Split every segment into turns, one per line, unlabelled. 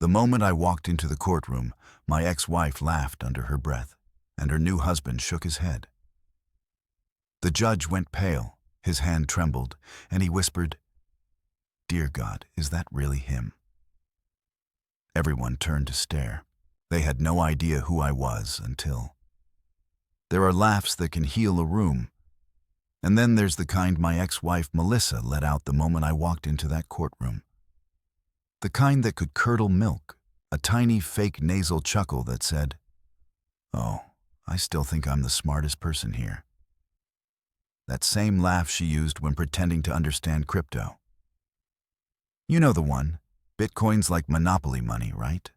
The moment I walked into the courtroom, my ex-wife laughed under her breath, and her new husband shook his head. The judge went pale, his hand trembled, and he whispered, "Dear God, is that really him?" Everyone turned to stare. They had no idea who I was until... There are laughs that can heal a room, and then there's the kind my ex-wife Melissa let out the moment I walked into that courtroom. The kind that could curdle milk, a tiny fake nasal chuckle that said, "Oh, I still think I'm the smartest person here." That same laugh she used when pretending to understand crypto. You know the one, Bitcoin's like monopoly money, right?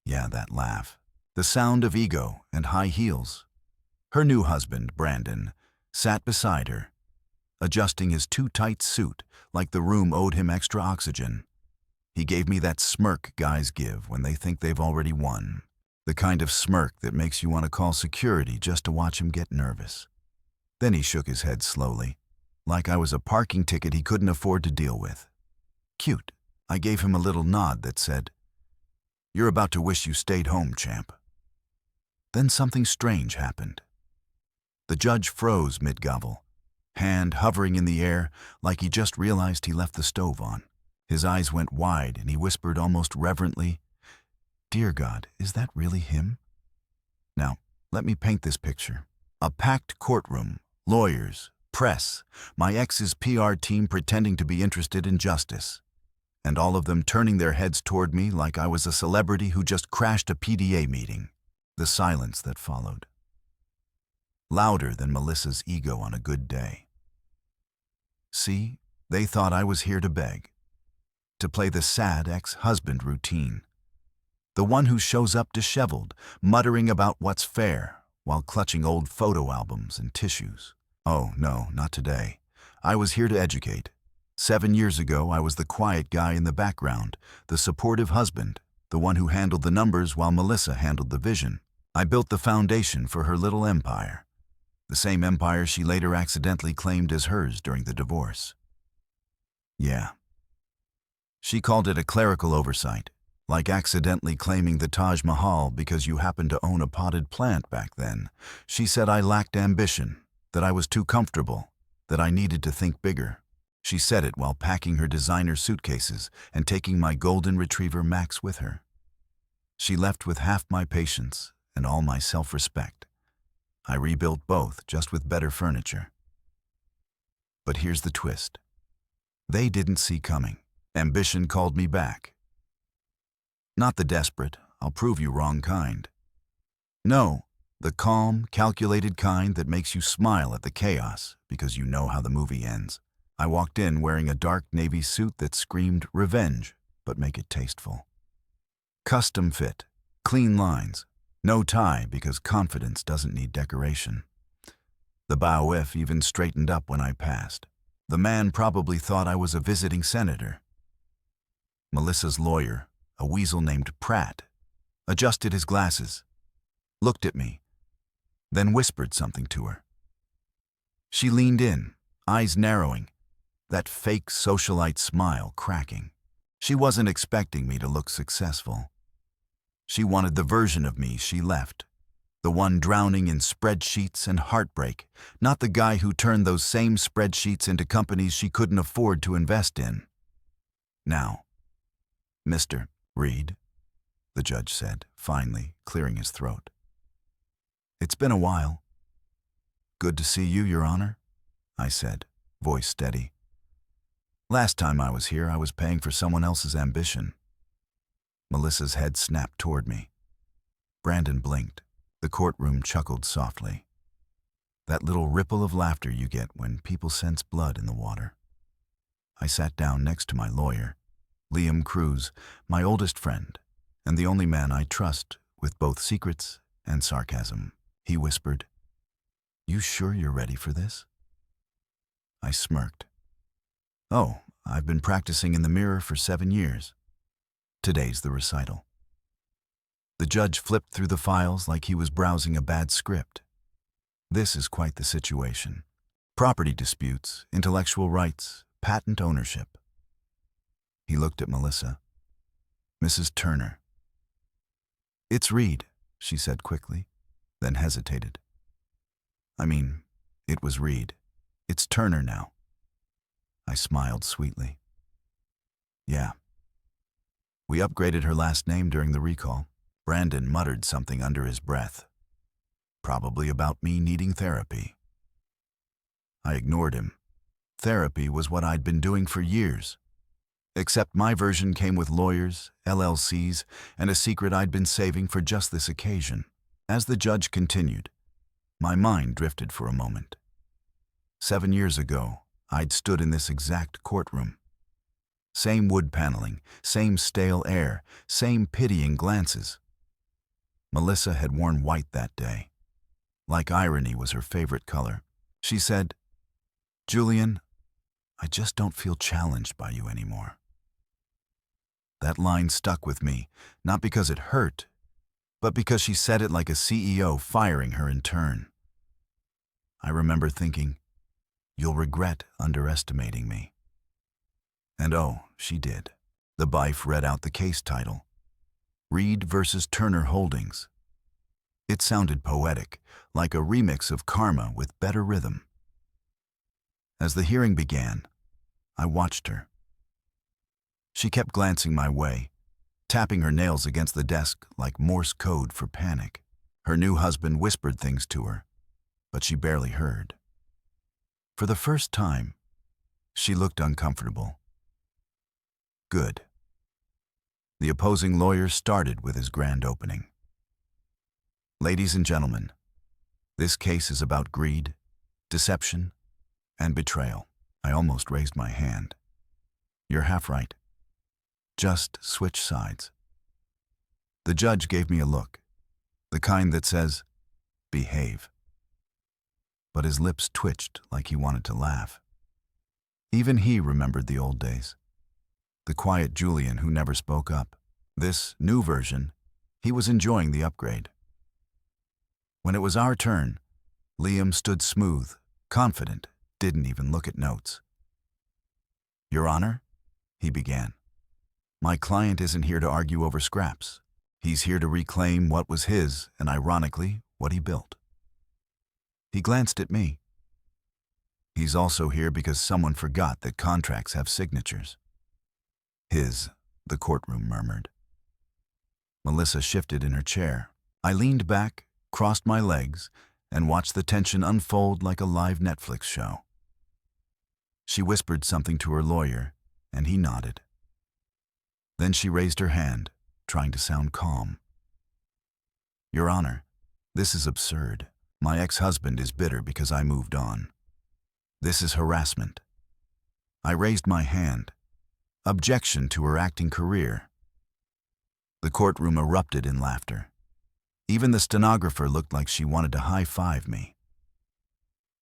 Yeah, that laugh. The sound of ego and high heels. Her new husband, Brandon, sat beside her, adjusting his too tight suit like the room owed him extra oxygen. He gave me that smirk guys give when they think they've already won. The kind of smirk that makes you want to call security just to watch him get nervous. Then he shook his head slowly, like I was a parking ticket he couldn't afford to deal with. Cute. I gave him a little nod that said, "You're about to wish you stayed home, champ." Then something strange happened. The judge froze mid-gobble, hand hovering in the air like he just realized he left the stove on. His eyes went wide and he whispered almost reverently, "Dear God, is that really him?" Now, let me paint this picture. A packed courtroom, lawyers, press, my ex's PR team pretending to be interested in justice, and all of them turning their heads toward me like I was a celebrity who just crashed a PDA meeting. The silence that followed. Louder than Melissa's ego on a good day. See, they thought I was here to beg, to play the sad ex-husband routine. The one who shows up disheveled, muttering about what's fair, while clutching old photo albums and tissues. Oh, no, not today. I was here to educate. 7 years ago, I was the quiet guy in the background, the supportive husband, the one who handled the numbers while Melissa handled the vision. I built the foundation for her little empire, the same empire she later accidentally claimed as hers during the divorce. Yeah. She called it a clerical oversight, like accidentally claiming the Taj Mahal because you happened to own a potted plant back then. She said I lacked ambition, that I was too comfortable, that I needed to think bigger. She said it while packing her designer suitcases and taking my golden retriever Max with her. She left with half my patience and all my self-respect. I rebuilt both, just with better furniture. But here's the twist. They didn't see coming. Ambition called me back. Not the desperate, I'll prove you wrong kind. No, the calm, calculated kind that makes you smile at the chaos because you know how the movie ends. I walked in wearing a dark navy suit that screamed revenge, but make it tasteful. Custom fit, clean lines, no tie because confidence doesn't need decoration. The bow-whiff even straightened up when I passed. The man probably thought I was a visiting senator. Melissa's lawyer, a weasel named Pratt, adjusted his glasses, looked at me, then whispered something to her. She leaned in, eyes narrowing, that fake socialite smile cracking. She wasn't expecting me to look successful. She wanted the version of me she left, the one drowning in spreadsheets and heartbreak, not the guy who turned those same spreadsheets into companies she couldn't afford to invest in. Now, Mr. Reed, the judge said, finally clearing his throat. It's been a while. Good to see you, Your Honor, I said, voice steady. Last time I was here, I was paying for someone else's ambition. Melissa's head snapped toward me. Brandon blinked. The courtroom chuckled softly. That little ripple of laughter you get when people sense blood in the water. I sat down next to my lawyer, Liam Cruz, my oldest friend, and the only man I trust with both secrets and sarcasm. He whispered, "You sure you're ready for this?" I smirked. "Oh, I've been practicing in the mirror for 7 years. Today's the recital." The judge flipped through the files like he was browsing a bad script. This is quite the situation. Property disputes, intellectual rights, patent ownership. He looked at Melissa. Mrs. Turner. It's Reed, she said quickly, then hesitated. It was Reed. It's Turner now. I smiled sweetly. Yeah. We upgraded her last name during the recall. Brandon muttered something under his breath. Probably about me needing therapy. I ignored him. Therapy was what I'd been doing for years. Except my version came with lawyers, LLCs, and a secret I'd been saving for just this occasion. As the judge continued, my mind drifted for a moment. 7 years ago, I'd stood in this exact courtroom. Same wood paneling, same stale air, same pitying glances. Melissa had worn white that day. Like irony was her favorite color. She said, "Julian, I just don't feel challenged by you anymore." That line stuck with me, not because it hurt, but because she said it like a CEO firing her in turn. I remember thinking, you'll regret underestimating me. And oh, she did. The Bife read out the case title, Reed versus Turner Holdings. It sounded poetic, like a remix of Karma with better rhythm. As the hearing began, I watched her. She kept glancing my way, tapping her nails against the desk like Morse code for panic. Her new husband whispered things to her, but she barely heard. For the first time, she looked uncomfortable. Good. The opposing lawyer started with his grand opening. Ladies and gentlemen, this case is about greed, deception, and betrayal. I almost raised my hand. You're half right. Just switch sides. The judge gave me a look, the kind that says, behave. But his lips twitched like he wanted to laugh. Even he remembered the old days. The quiet Julian who never spoke up. This new version, he was enjoying the upgrade. When it was our turn, Liam stood smooth, confident, didn't even look at notes. Your Honor, he began. My client isn't here to argue over scraps. He's here to reclaim what was his and, ironically, what he built. He glanced at me. He's also here because someone forgot that contracts have signatures. His, the courtroom murmured. Melissa shifted in her chair. I leaned back, crossed my legs, and watched the tension unfold like a live Netflix show. She whispered something to her lawyer, and he nodded. Then she raised her hand, trying to sound calm. Your Honor, this is absurd. My ex-husband is bitter because I moved on. This is harassment. I raised my hand. Objection to her acting career. The courtroom erupted in laughter. Even the stenographer looked like she wanted to high-five me.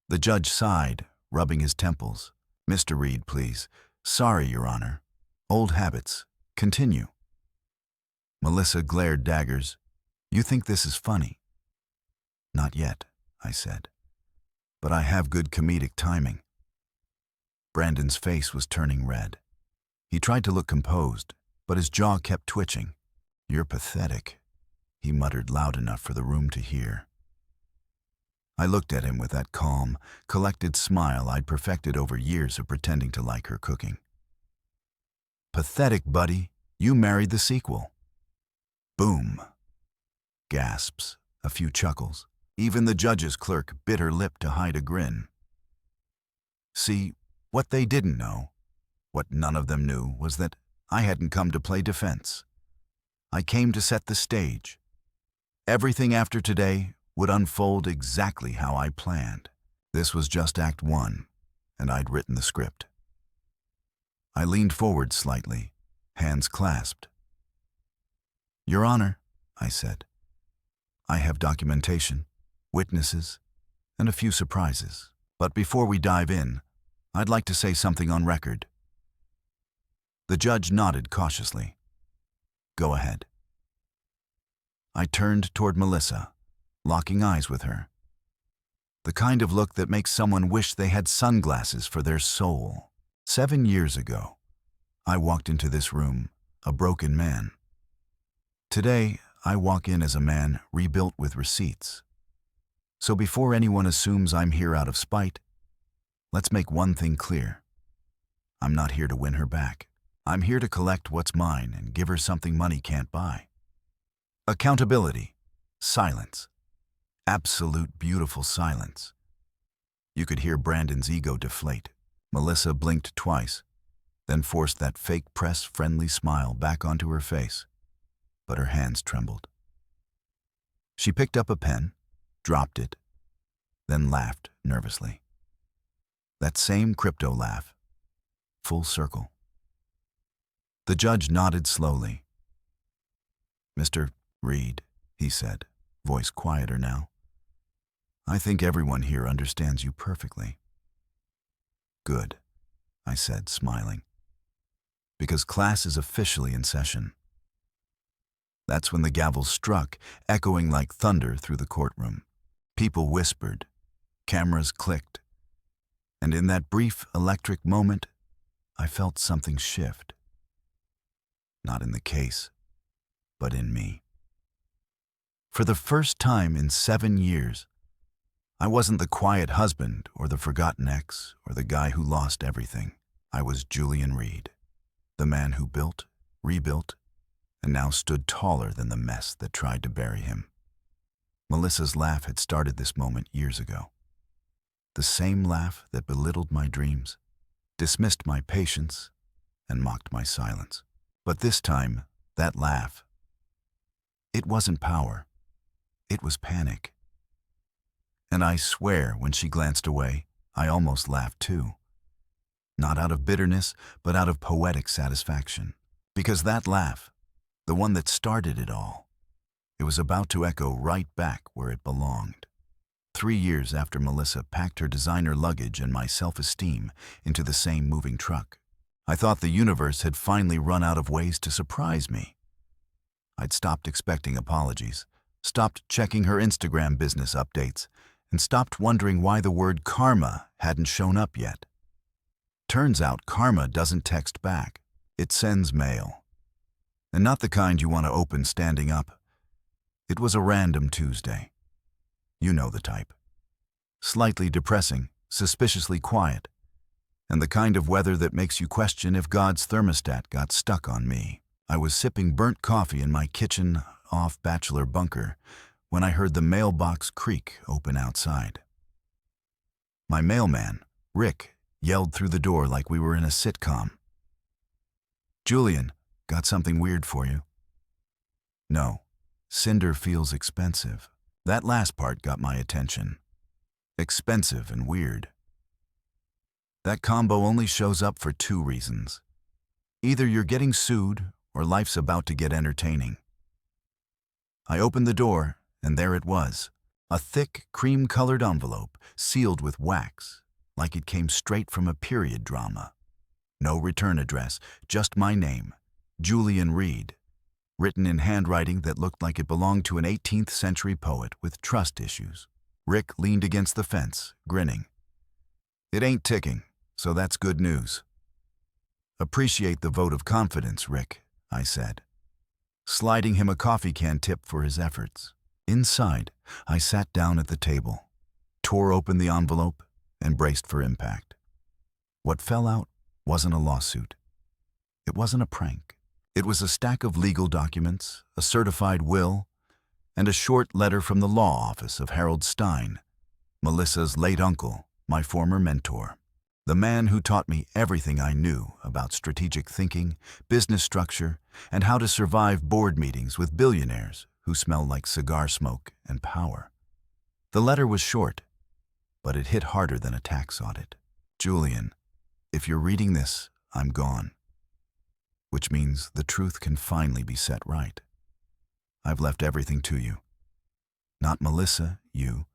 The judge sighed, rubbing his temples. Mr. Reed, please. Sorry, Your Honor. Old habits. Continue. Melissa glared daggers. You think this is funny? Not yet, I said. But I have good comedic timing. Brandon's face was turning red. He tried to look composed, but his jaw kept twitching. You're pathetic, he muttered loud enough for the room to hear. I looked at him with that calm, collected smile I'd perfected over years of pretending to like her cooking. Pathetic, buddy. You married the sequel. Boom. Gasps, a few chuckles. Even the judge's clerk bit her lip to hide a grin. See, what they didn't know, what none of them knew, was that I hadn't come to play defense. I came to set the stage. Everything after today would unfold exactly how I planned. This was just Act 1, and I'd written the script. I leaned forward slightly, hands clasped. Your Honor, I said, I have documentation, witnesses, and a few surprises. But before we dive in, I'd like to say something on record. The judge nodded cautiously. Go ahead. I turned toward Melissa, locking eyes with her. The kind of look that makes someone wish they had sunglasses for their soul. 7 years ago, I walked into this room, a broken man. Today, I walk in as a man rebuilt with receipts. So before anyone assumes I'm here out of spite, let's make one thing clear. I'm not here to win her back. I'm here to collect what's mine and give her something money can't buy. Accountability. Silence. Absolute beautiful silence. You could hear Brandon's ego deflate. Melissa blinked twice, then forced that fake press-friendly smile back onto her face. But her hands trembled. She picked up a pen, dropped it, then laughed nervously. That same crypto laugh. Full circle. The judge nodded slowly. "Mr. Reed," he said, voice quieter now, "I think everyone here understands you perfectly." "Good," I said, smiling, "because class is officially in session." That's when the gavel struck, echoing like thunder through the courtroom. People whispered, cameras clicked, and in that brief electric moment, I felt something shift. Not in the case, but in me. For the first time in 7 years, I wasn't the quiet husband or the forgotten ex or the guy who lost everything. I was Julian Reed, the man who built, rebuilt, and now stood taller than the mess that tried to bury him. Melissa's laugh had started this moment years ago. The same laugh that belittled my dreams, dismissed my patience, and mocked my silence. But this time, that laugh, it wasn't power. It was panic. And I swear, when she glanced away, I almost laughed too. Not out of bitterness, but out of poetic satisfaction. Because that laugh, the one that started it all, it was about to echo right back where it belonged. 3 years after Melissa packed her designer luggage and my self-esteem into the same moving truck, I thought the universe had finally run out of ways to surprise me. I'd stopped expecting apologies, stopped checking her Instagram business updates, and stopped wondering why the word karma hadn't shown up yet. Turns out karma doesn't text back. It sends mail. And not the kind you want to open standing up. It was a random Tuesday. You know the type. Slightly depressing, suspiciously quiet, and the kind of weather that makes you question if God's thermostat got stuck on me. I was sipping burnt coffee in my kitchen off-bachelor bunker when I heard the mailbox creak open outside. My mailman, Rick, yelled through the door like we were in a sitcom. "Julian, got something weird for you." No, cinder feels expensive. That last part got my attention. Expensive and weird. That combo only shows up for 2 reasons. Either you're getting sued or life's about to get entertaining. I opened the door, and there it was, a thick, cream-colored envelope sealed with wax, like it came straight from a period drama. No return address, just my name, Julian Reed, written in handwriting that looked like it belonged to an 18th century poet with trust issues. Rick leaned against the fence, grinning. "It ain't ticking, so that's good news." "Appreciate the vote of confidence, Rick," I said, sliding him a coffee can tip for his efforts. Inside, I sat down at the table, tore open the envelope, and braced for impact. What fell out wasn't a lawsuit. It wasn't a prank. It was a stack of legal documents, a certified will, and a short letter from the law office of Harold Stein, Melissa's late uncle, my former mentor. The man who taught me everything I knew about strategic thinking, business structure, and how to survive board meetings with billionaires who smell like cigar smoke and power. The letter was short, but it hit harder than a tax audit. "Julian, if you're reading this, I'm gone." Which means the truth can finally be set right. I've left everything to you. Not Melissa, you.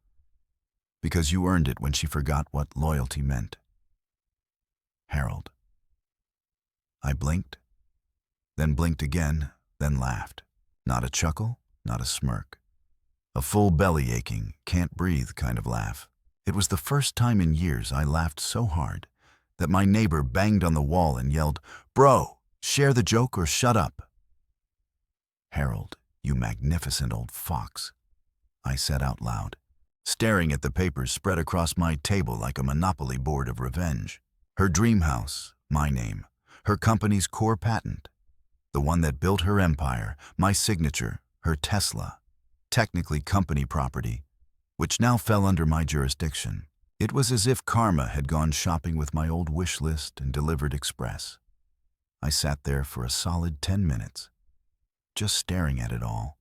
Because you earned it when she forgot what loyalty meant. Harold. I blinked, then blinked again, then laughed. Not a chuckle, not a smirk. A full belly aching, can't breathe kind of laugh. It was the first time in years I laughed so hard that my neighbor banged on the wall and yelled, "Bro, share the joke or shut up." Harold, "You magnificent old fox," I said out loud, staring at the papers spread across my table like a monopoly board of revenge. Her dream house, my name, her company's core patent, the one that built her empire, my signature, her Tesla, technically company property, which now fell under my jurisdiction. It was as if karma had gone shopping with my old wish list and delivered express. I sat there for a solid 10 minutes, just staring at it all,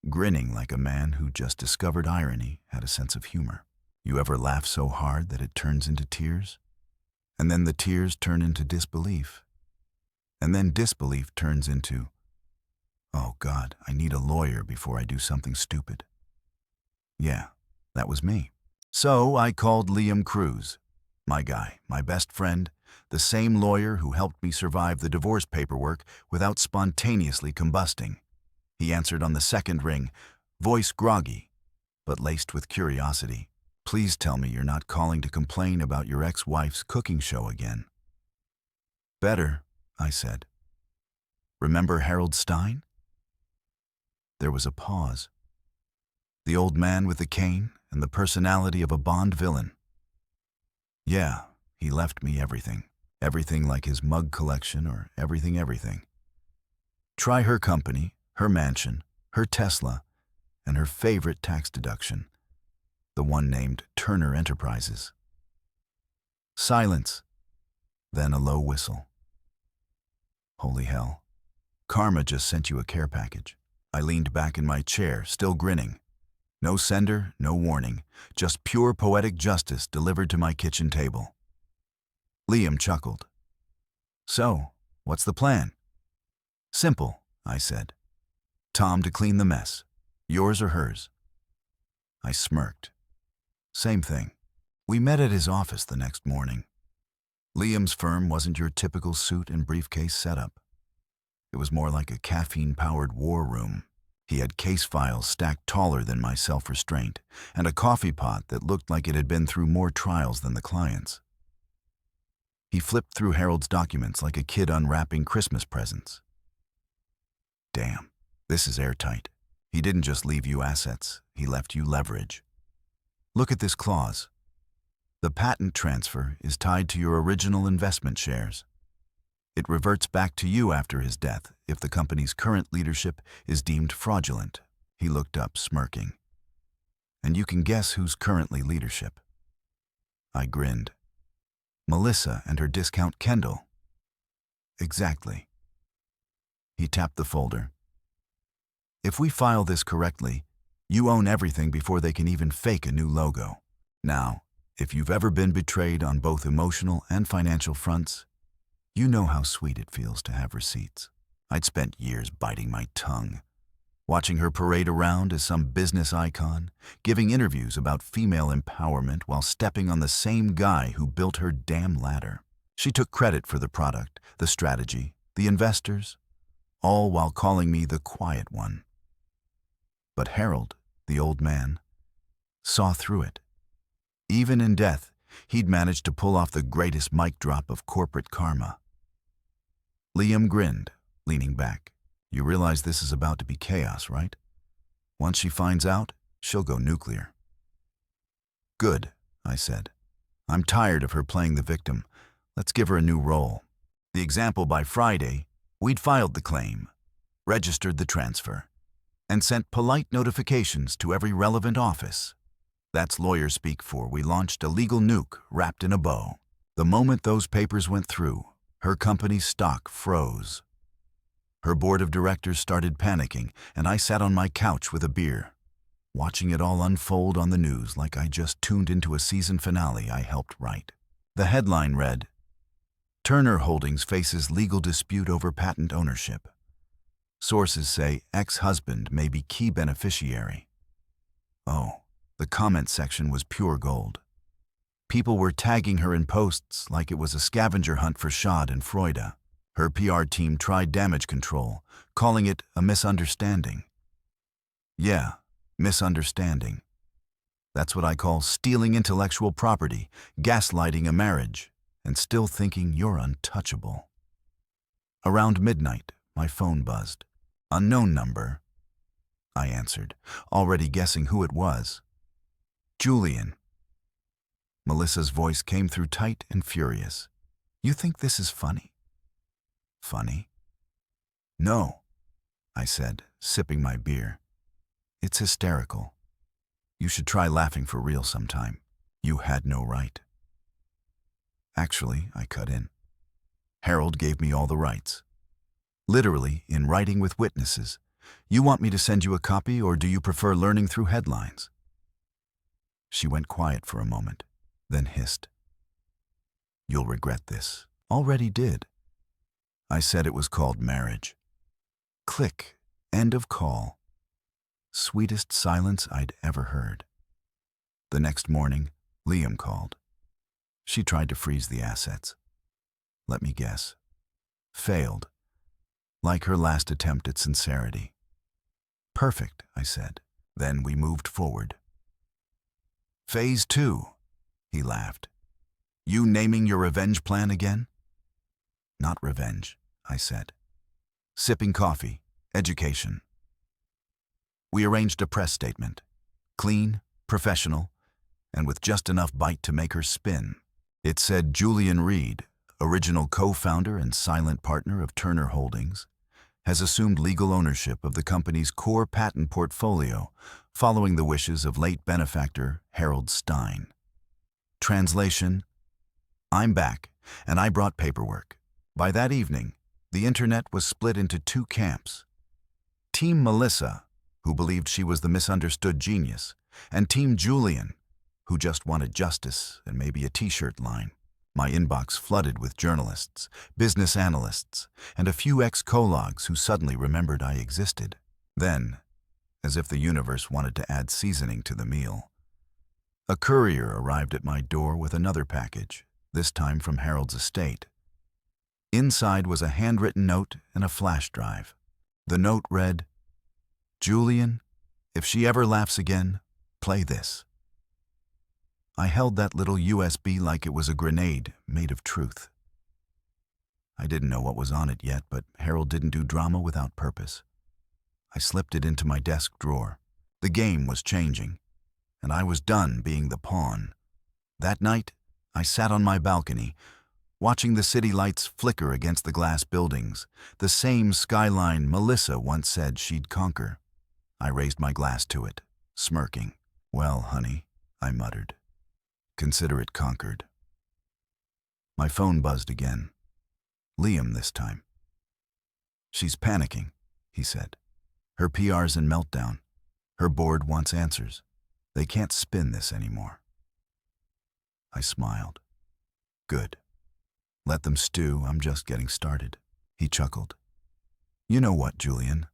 grinning like a man who just discovered irony had a sense of humor. You ever laugh so hard that it turns into tears? And then the tears turn into disbelief. And then disbelief turns into, "Oh God, I need a lawyer before I do something stupid." Yeah, that was me. So I called Liam Cruz, my guy, my best friend, the same lawyer who helped me survive the divorce paperwork without spontaneously combusting. He answered on the second ring, voice groggy, but laced with curiosity. "Please tell me you're not calling to complain about your ex-wife's cooking show again." "Better," I said. "Remember Harold Stein?" There was a pause. The old man with the cane and the personality of a Bond villain. "Yeah, he left me everything. Everything like his mug collection or everything. Try her company, her mansion, her Tesla, and her favorite tax deduction, the one named Turner Enterprises." Silence, then a low whistle. Holy hell. Karma just sent you a care package. I leaned back in my chair, still grinning. No sender, no warning, just pure poetic justice delivered to my kitchen table. Liam chuckled. "So, what's the plan?" "Simple," I said. "Tom to clean the mess. Yours or hers?" I smirked. "Same thing." We met at his office the next morning. Liam's firm wasn't your typical suit and briefcase setup. It was more like a caffeine-powered war room. He had case files stacked taller than my self-restraint, and a coffee pot that looked like it had been through more trials than the clients. He flipped through Harold's documents like a kid unwrapping Christmas presents. Damn, this is airtight. He didn't just leave you assets, he left you leverage. Look at this clause. The patent transfer is tied to your original investment shares. It reverts back to you after his death if the company's current leadership is deemed fraudulent. He looked up, smirking. And you can guess who's currently leadership. I grinned. Melissa and her discount Kendall. Exactly. He tapped the folder. If we file this correctly, you own everything before they can even fake a new logo. Now, if you've ever been betrayed on both emotional and financial fronts, you know how sweet it feels to have receipts. I'd spent years biting my tongue, watching her parade around as some business icon, giving interviews about female empowerment while stepping on the same guy who built her damn ladder. She took credit for the product, the strategy, the investors, all while calling me the quiet one. But Harold, the old man, saw through it. Even in death, he'd managed to pull off the greatest mic drop of corporate karma. Liam grinned, leaning back. You realize this is about to be chaos, right? Once she finds out, she'll go nuclear. Good, I said. I'm tired of her playing the victim. Let's give her a new role. The example by Friday, we'd filed the claim, registered the transfer, and sent polite notifications to every relevant office. That's lawyer speak for we launched a legal nuke wrapped in a bow. The moment those papers went through, her company's stock froze. Her board of directors started panicking, and I sat on my couch with a beer, watching it all unfold on the news like I just tuned into a season finale I helped write. The headline read, Turner Holdings faces legal dispute over patent ownership. Sources say ex-husband may be key beneficiary. Oh, the comment section was pure gold. People were tagging her in posts like it was a scavenger hunt for Schad and Freude. Her PR team tried damage control, calling it a misunderstanding. Yeah, misunderstanding. That's what I call stealing intellectual property, gaslighting a marriage, and still thinking you're untouchable. Around midnight, my phone buzzed. Unknown number. I answered, already guessing who it was. Julian. Melissa's voice came through tight and furious. You think this is funny? Funny? No, I said, sipping my beer. It's hysterical. You should try laughing for real sometime. You had no right. Actually, I cut in. Harold gave me all the rights. Literally, in writing with witnesses. You want me to send you a copy, or do you prefer learning through headlines? She went quiet for a moment, then hissed. You'll regret this. Already did. I said it was called marriage. Click. End of call. Sweetest silence I'd ever heard. The next morning, Liam called. She tried to freeze the assets. Let me guess. Failed. Like her last attempt at sincerity. Perfect, I said. Then we moved forward. Phase 2, he laughed. You naming your revenge plan again? Not revenge, I said. Sipping coffee, education. We arranged a press statement. Clean, professional, and with just enough bite to make her spin. It said Julian Reed, original co-founder and silent partner of Turner Holdings, has assumed legal ownership of the company's core patent portfolio following the wishes of late benefactor Harold Stein. Translation: I'm back, and I brought paperwork. By that evening, the internet was split into two camps. Team Melissa, who believed she was the misunderstood genius, and Team Julian, who just wanted justice and maybe a t-shirt line. My inbox flooded with journalists, business analysts, and a few ex-cologs who suddenly remembered I existed. Then, as if the universe wanted to add seasoning to the meal, a courier arrived at my door with another package, this time from Harold's estate. Inside was a handwritten note and a flash drive. The note read, Julian, if she ever laughs again, play this. I held that little USB like it was a grenade made of truth. I didn't know what was on it yet, but Harold didn't do drama without purpose. I slipped it into my desk drawer. The game was changing, and I was done being the pawn. That night, I sat on my balcony, watching the city lights flicker against the glass buildings, the same skyline Melissa once said she'd conquer. I raised my glass to it, smirking. Well, honey, I muttered. Consider it conquered. My phone buzzed again. Liam this time. She's panicking, he said. Her PR's in meltdown. Her board wants answers. They can't spin this anymore. I smiled. Good. Let them stew, I'm just getting started. He chuckled. You know what, Julian?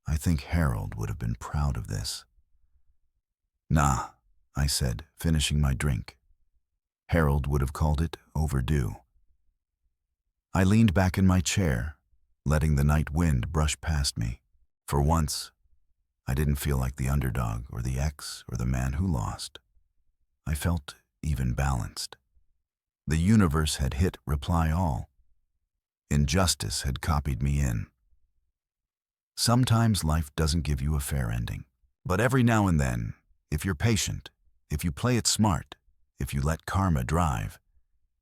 I think Harold would have been proud of this. Nah, I said, finishing my drink. Harold would have called it overdue. I leaned back in my chair, letting the night wind brush past me. For once, I didn't feel like the underdog or the ex or the man who lost. I felt even balanced. The universe had hit reply all. Injustice had copied me in. Sometimes life doesn't give you a fair ending. But every now and then, if you're patient, if you play it smart, if you let karma drive,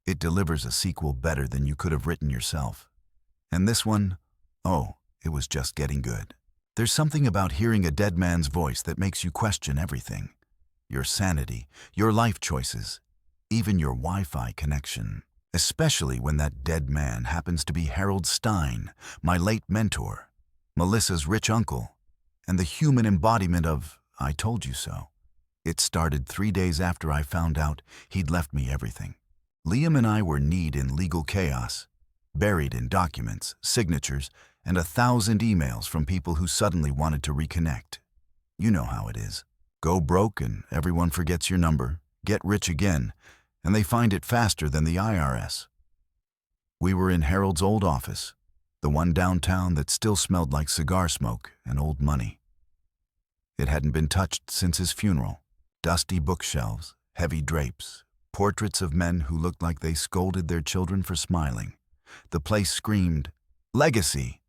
it delivers a sequel better than you could have written yourself. And this one, oh, it was just getting good. There's something about hearing a dead man's voice that makes you question everything. Your sanity, your life choices, even your Wi-Fi connection. Especially when that dead man happens to be Harold Stein, my late mentor, Melissa's rich uncle, and the human embodiment of I told you so. It started 3 days after I found out he'd left me everything. Liam and I were kneed in legal chaos, buried in documents, signatures, and 1,000 emails from people who suddenly wanted to reconnect. You know how it is. Go broke and everyone forgets your number, get rich again, and they find it faster than the IRS. We were in Harold's old office, the one downtown that still smelled like cigar smoke and old money. It hadn't been touched since his funeral. Dusty bookshelves, heavy drapes, portraits of men who looked like they scolded their children for smiling. The place screamed, "Legacy!"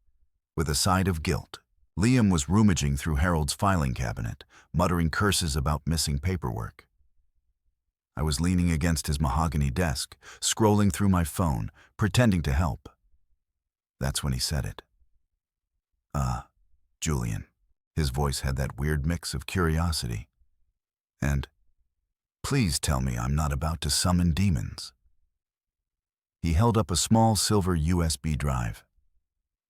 with a side of guilt. Liam was rummaging through Harold's filing cabinet, muttering curses about missing paperwork. I was leaning against his mahogany desk, scrolling through my phone, pretending to help. That's when he said it. Julian. His voice had that weird mix of curiosity. And, please tell me I'm not about to summon demons. He held up a small silver USB drive.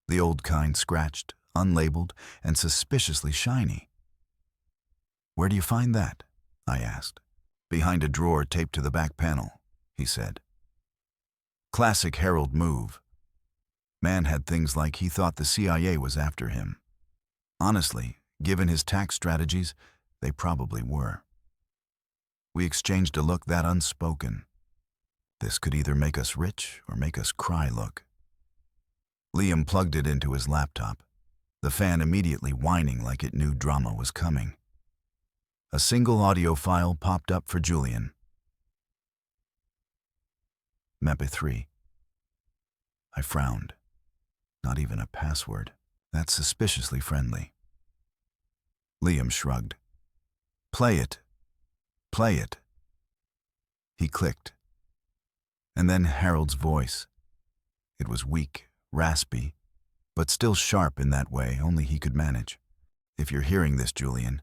The old kind, scratched, unlabeled, and suspiciously shiny. Where do you find that? I asked. Behind a drawer taped to the back panel, he said. Classic Harold move. Man had things like he thought the CIA was after him. Honestly, given his tax strategies, they probably were. We exchanged a look that unspoken. This could either make us rich or make us cry look. Liam plugged it into his laptop, the fan immediately whining like it knew drama was coming. A single audio file popped up for Julian. MP3. I frowned. Not even a password. That's suspiciously friendly. Liam shrugged. Play it. Play it. He clicked. And then Harold's voice. It was weak, raspy, but still sharp in that way only he could manage. If you're hearing this, Julian,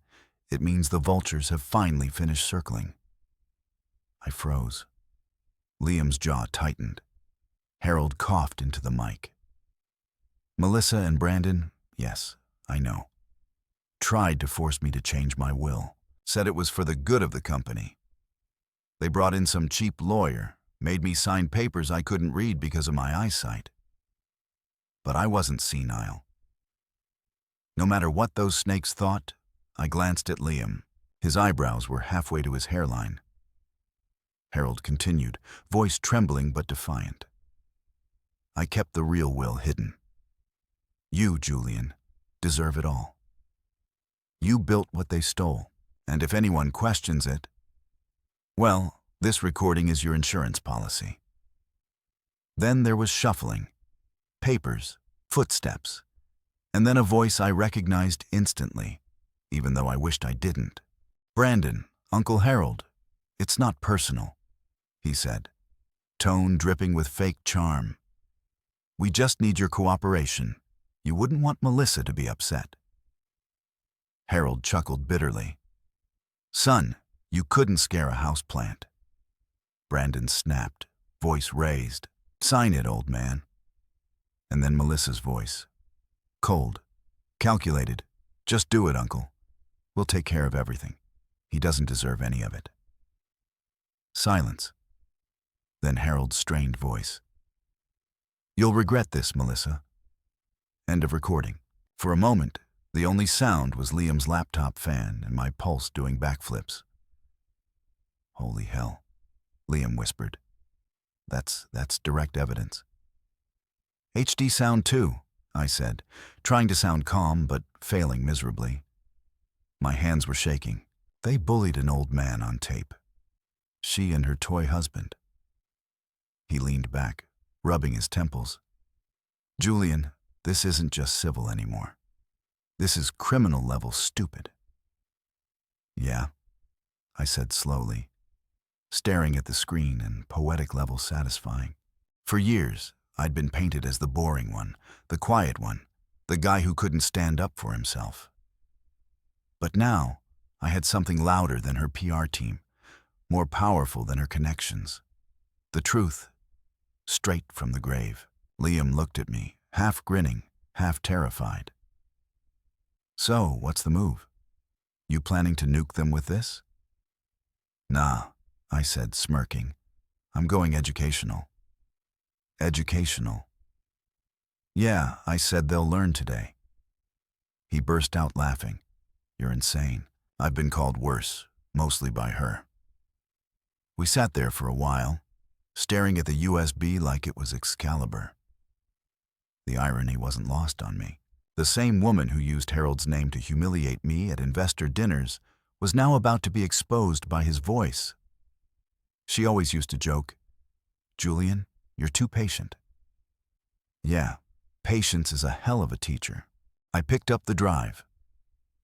it means the vultures have finally finished circling. I froze. Liam's jaw tightened. Harold coughed into the mic. Melissa and Brandon, yes, I know, tried to force me to change my will, said it was for the good of the company. They brought in some cheap lawyer, made me sign papers I couldn't read because of my eyesight. But I wasn't senile. No matter what those snakes thought, I glanced at Liam. His eyebrows were halfway to his hairline. Harold continued, voice trembling but defiant. I kept the real will hidden. You, Julian, deserve it all. You built what they stole, and if anyone questions it, well, this recording is your insurance policy. Then there was shuffling, papers, footsteps, and then a voice I recognized instantly, even though I wished I didn't. Brandon, Uncle Harold, it's not personal, he said, tone dripping with fake charm. We just need your cooperation. You wouldn't want Melissa to be upset. Harold chuckled bitterly. Son, you couldn't scare a houseplant. Brandon snapped, voice raised. Sign it, old man. And then Melissa's voice. Cold, calculated. Just do it, Uncle. We'll take care of everything. He doesn't deserve any of it. Silence. Then Harold's strained voice. You'll regret this, Melissa. End of recording. For a moment, the only sound was Liam's laptop fan and my pulse doing backflips. Holy hell, Liam whispered. That's direct evidence. HD sound too, I said, trying to sound calm but failing miserably. My hands were shaking. They bullied an old man on tape. She and her toy husband. He leaned back, rubbing his temples. Julian, this isn't just civil anymore. This is criminal level stupid. Yeah, I said slowly, staring at the screen and poetic level satisfying. For years, I'd been painted as the boring one, the quiet one, the guy who couldn't stand up for himself. But now, I had something louder than her PR team, more powerful than her connections. The truth, straight from the grave. Liam looked at me, half grinning, half terrified. So, what's the move? You planning to nuke them with this? Nah, I said, smirking. I'm going educational. Educational? Yeah, I said they'll learn today. He burst out laughing. You're insane. I've been called worse, mostly by her. We sat there for a while, staring at the USB like it was Excalibur. The irony wasn't lost on me. The same woman who used Harold's name to humiliate me at investor dinners was now about to be exposed by his voice. She always used to joke, Julian, you're too patient. Yeah, patience is a hell of a teacher. I picked up the drive,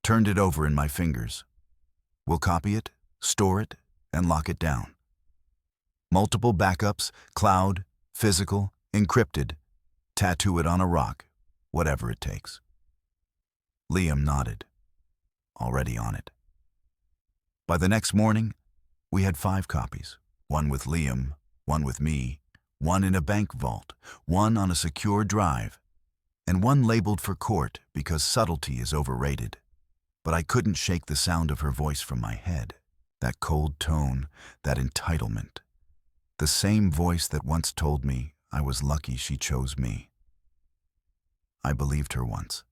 turned it over in my fingers. We'll copy it, store it, and lock it down. Multiple backups, cloud, physical, encrypted. Tattoo it on a rock, whatever it takes. Liam nodded. Already on it. By the next morning, we had 5 copies. One with Liam, one with me, one in a bank vault, one on a secure drive, and one labeled for court because subtlety is overrated. But I couldn't shake the sound of her voice from my head. That cold tone, that entitlement. The same voice that once told me I was lucky she chose me. I believed her once.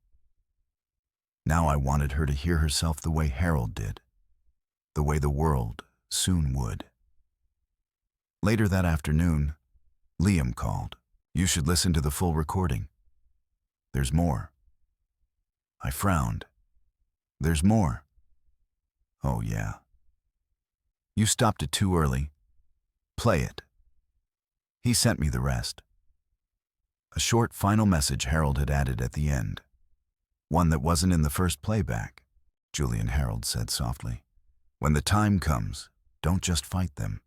Now I wanted her to hear herself the way Harold did, the way the world soon would. Later that afternoon, Liam called. You should listen to the full recording. There's more. I frowned. There's more. Oh yeah. You stopped it too early. Play it. He sent me the rest. A short final message Harold had added at the end. One that wasn't in the first playback. Julian Harold said softly. When the time comes, don't just fight them.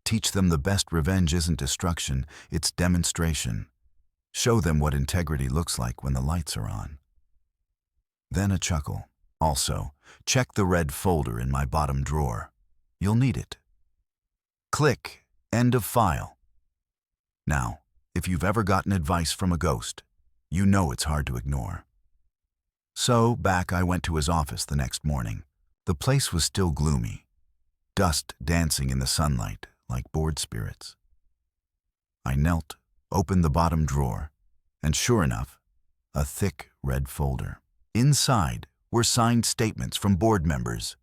Teach them the best revenge isn't destruction, it's demonstration. Show them what integrity looks like when the lights are on. Then a chuckle. Also, check the red folder in my bottom drawer. You'll need it. Click End of File. Now, if you've ever gotten advice from a ghost, you know it's hard to ignore. So back I went to his office the next morning. The place was still gloomy, dust dancing in the sunlight like bored spirits. I knelt, opened the bottom drawer, and sure enough, a thick red folder. Inside were signed statements from board members,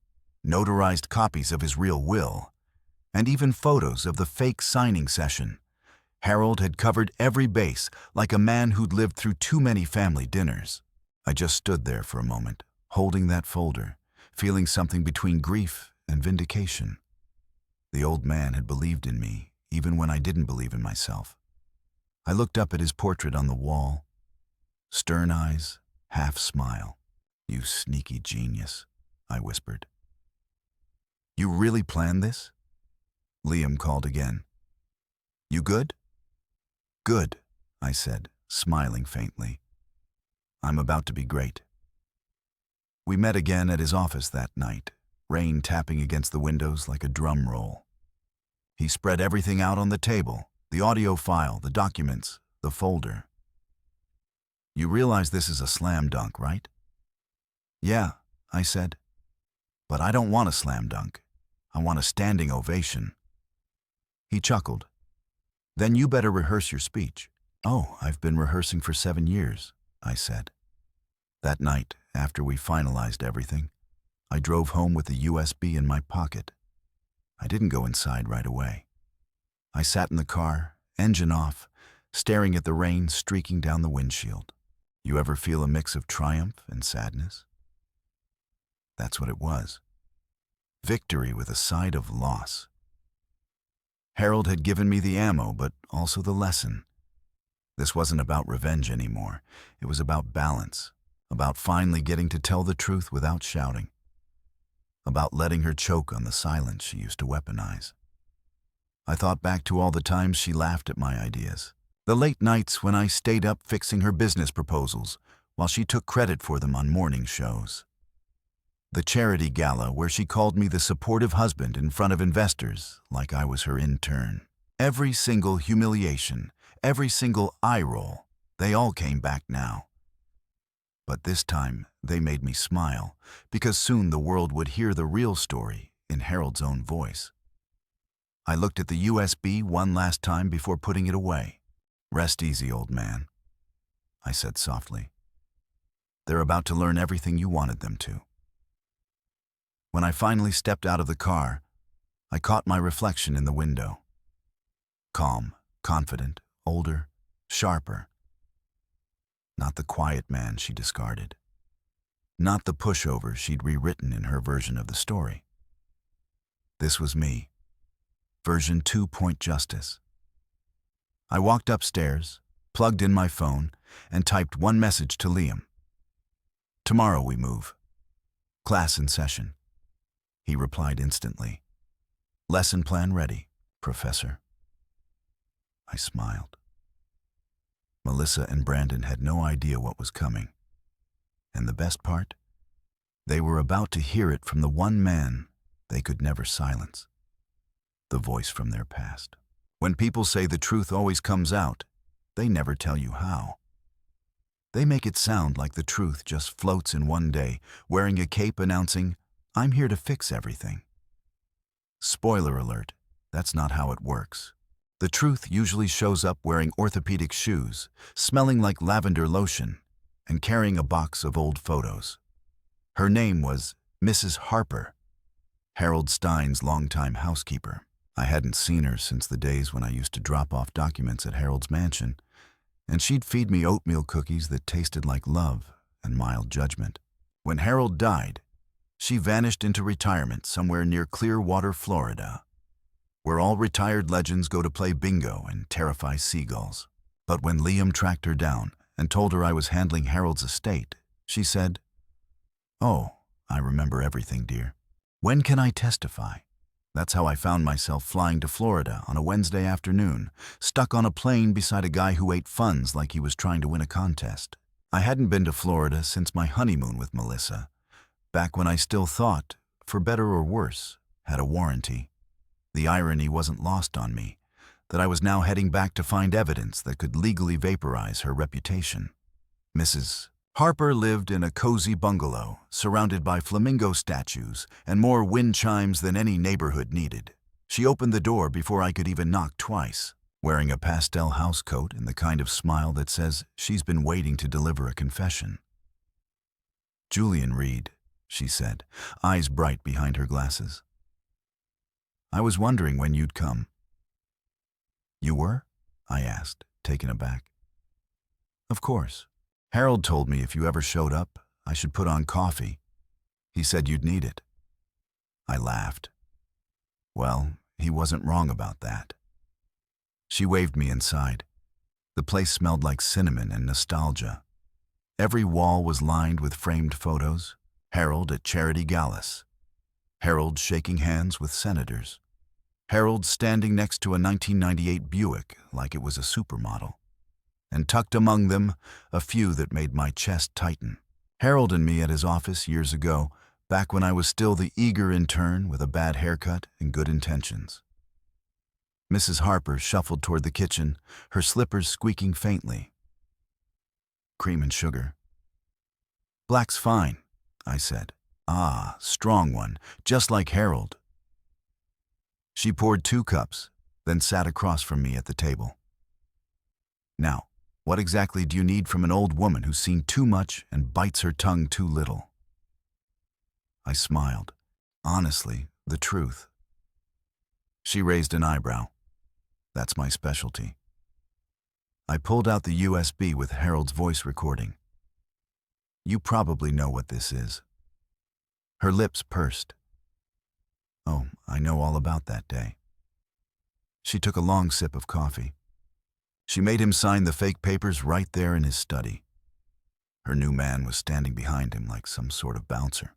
notarized copies of his real will, and even photos of the fake signing session. Harold had covered every base like a man who'd lived through too many family dinners. I just stood there for a moment, holding that folder, feeling something between grief and vindication. The old man had believed in me, even when I didn't believe in myself. I looked up at his portrait on the wall. Stern eyes, half smile. You sneaky genius, I whispered. You really planned this? Liam called again. You good? Good, I said, smiling faintly. I'm about to be great. We met again at his office that night, rain tapping against the windows like a drum roll. He spread everything out on the table, the audio file, the documents, the folder. You realize this is a slam dunk, right? Yeah, I said. But I don't want a slam dunk. I want a standing ovation. He chuckled. Then you better rehearse your speech. Oh, I've been rehearsing for 7 years, I said. That night, after we finalized everything, I drove home with the USB in my pocket. I didn't go inside right away. I sat in the car, engine off, staring at the rain streaking down the windshield. You ever feel a mix of triumph and sadness? That's what it was. Victory with a side of loss. Harold had given me the ammo, but also the lesson. This wasn't about revenge anymore. It was about balance, about finally getting to tell the truth without shouting, about letting her choke on the silence she used to weaponize. I thought back to all the times she laughed at my ideas, the late nights when I stayed up fixing her business proposals while she took credit for them on morning shows. The charity gala where she called me the supportive husband in front of investors like I was her intern. Every single humiliation, every single eye roll, they all came back now. But this time, they made me smile, because soon the world would hear the real story in Harold's own voice. I looked at the USB one last time before putting it away. Rest easy, old man, I said softly. They're about to learn everything you wanted them to. When I finally stepped out of the car, I caught my reflection in the window. Calm, confident, older, sharper. Not the quiet man she discarded. Not the pushover she'd rewritten in her version of the story. This was me. Version 2 Justice. I walked upstairs, plugged in my phone, and typed one message to Liam. Tomorrow we move. Class in session. He replied instantly. Lesson plan ready, Professor. I smiled. Melissa and Brandon had no idea what was coming. And the best part? They were about to hear it from the one man they could never silence. The voice from their past. When people say the truth always comes out, they never tell you how. They make it sound like the truth just floats in one day, wearing a cape announcing, "I'm here to fix everything." Spoiler alert, that's not how it works. The truth usually shows up wearing orthopedic shoes, smelling like lavender lotion, and carrying a box of old photos. Her name was Mrs. Harper, Harold Stein's longtime housekeeper. I hadn't seen her since the days when I used to drop off documents at Harold's mansion, and she'd feed me oatmeal cookies that tasted like love and mild judgment. When Harold died, she vanished into retirement somewhere near Clearwater, Florida, where all retired legends go to play bingo and terrify seagulls. But when Liam tracked her down and told her I was handling Harold's estate, she said, "Oh, I remember everything, dear. When can I testify?" That's how I found myself flying to Florida on a Wednesday afternoon, stuck on a plane beside a guy who ate funds like he was trying to win a contest. I hadn't been to Florida since my honeymoon with Melissa, back when I still thought, for better or worse, had a warranty. The irony wasn't lost on me, that I was now heading back to find evidence that could legally vaporize her reputation. Mrs. Harper lived in a cozy bungalow, surrounded by flamingo statues and more wind chimes than any neighborhood needed. She opened the door before I could even knock twice, wearing a pastel housecoat and the kind of smile that says she's been waiting to deliver a confession. "Julian Reed," she said, eyes bright behind her glasses. "I was wondering when you'd come." "You were?" I asked, taken aback. "Of course. Harold told me if you ever showed up, I should put on coffee. He said you'd need it." I laughed. Well, he wasn't wrong about that. She waved me inside. The place smelled like cinnamon and nostalgia. Every wall was lined with framed photos. Harold at charity galas. Harold shaking hands with senators. Harold standing next to a 1998 Buick like it was a supermodel. And tucked among them, a few that made my chest tighten. Harold and me at his office years ago, back when I was still the eager intern with a bad haircut and good intentions. Mrs. Harper shuffled toward the kitchen, her slippers squeaking faintly. "Cream and sugar." "Black's fine," I said. "Ah, strong one, just like Harold." She poured 2 cups, then sat across from me at the table. "Now, what exactly do you need from an old woman who's seen too much and bites her tongue too little?" I smiled. Honestly, the truth. She raised an eyebrow. "That's my specialty." I pulled out the USB with Harold's voice recording. "You probably know what this is." Her lips pursed. "Oh, I know all about that day." She took a long sip of coffee. She made him sign the fake papers right there in his study. Her new man was standing behind him like some sort of bouncer.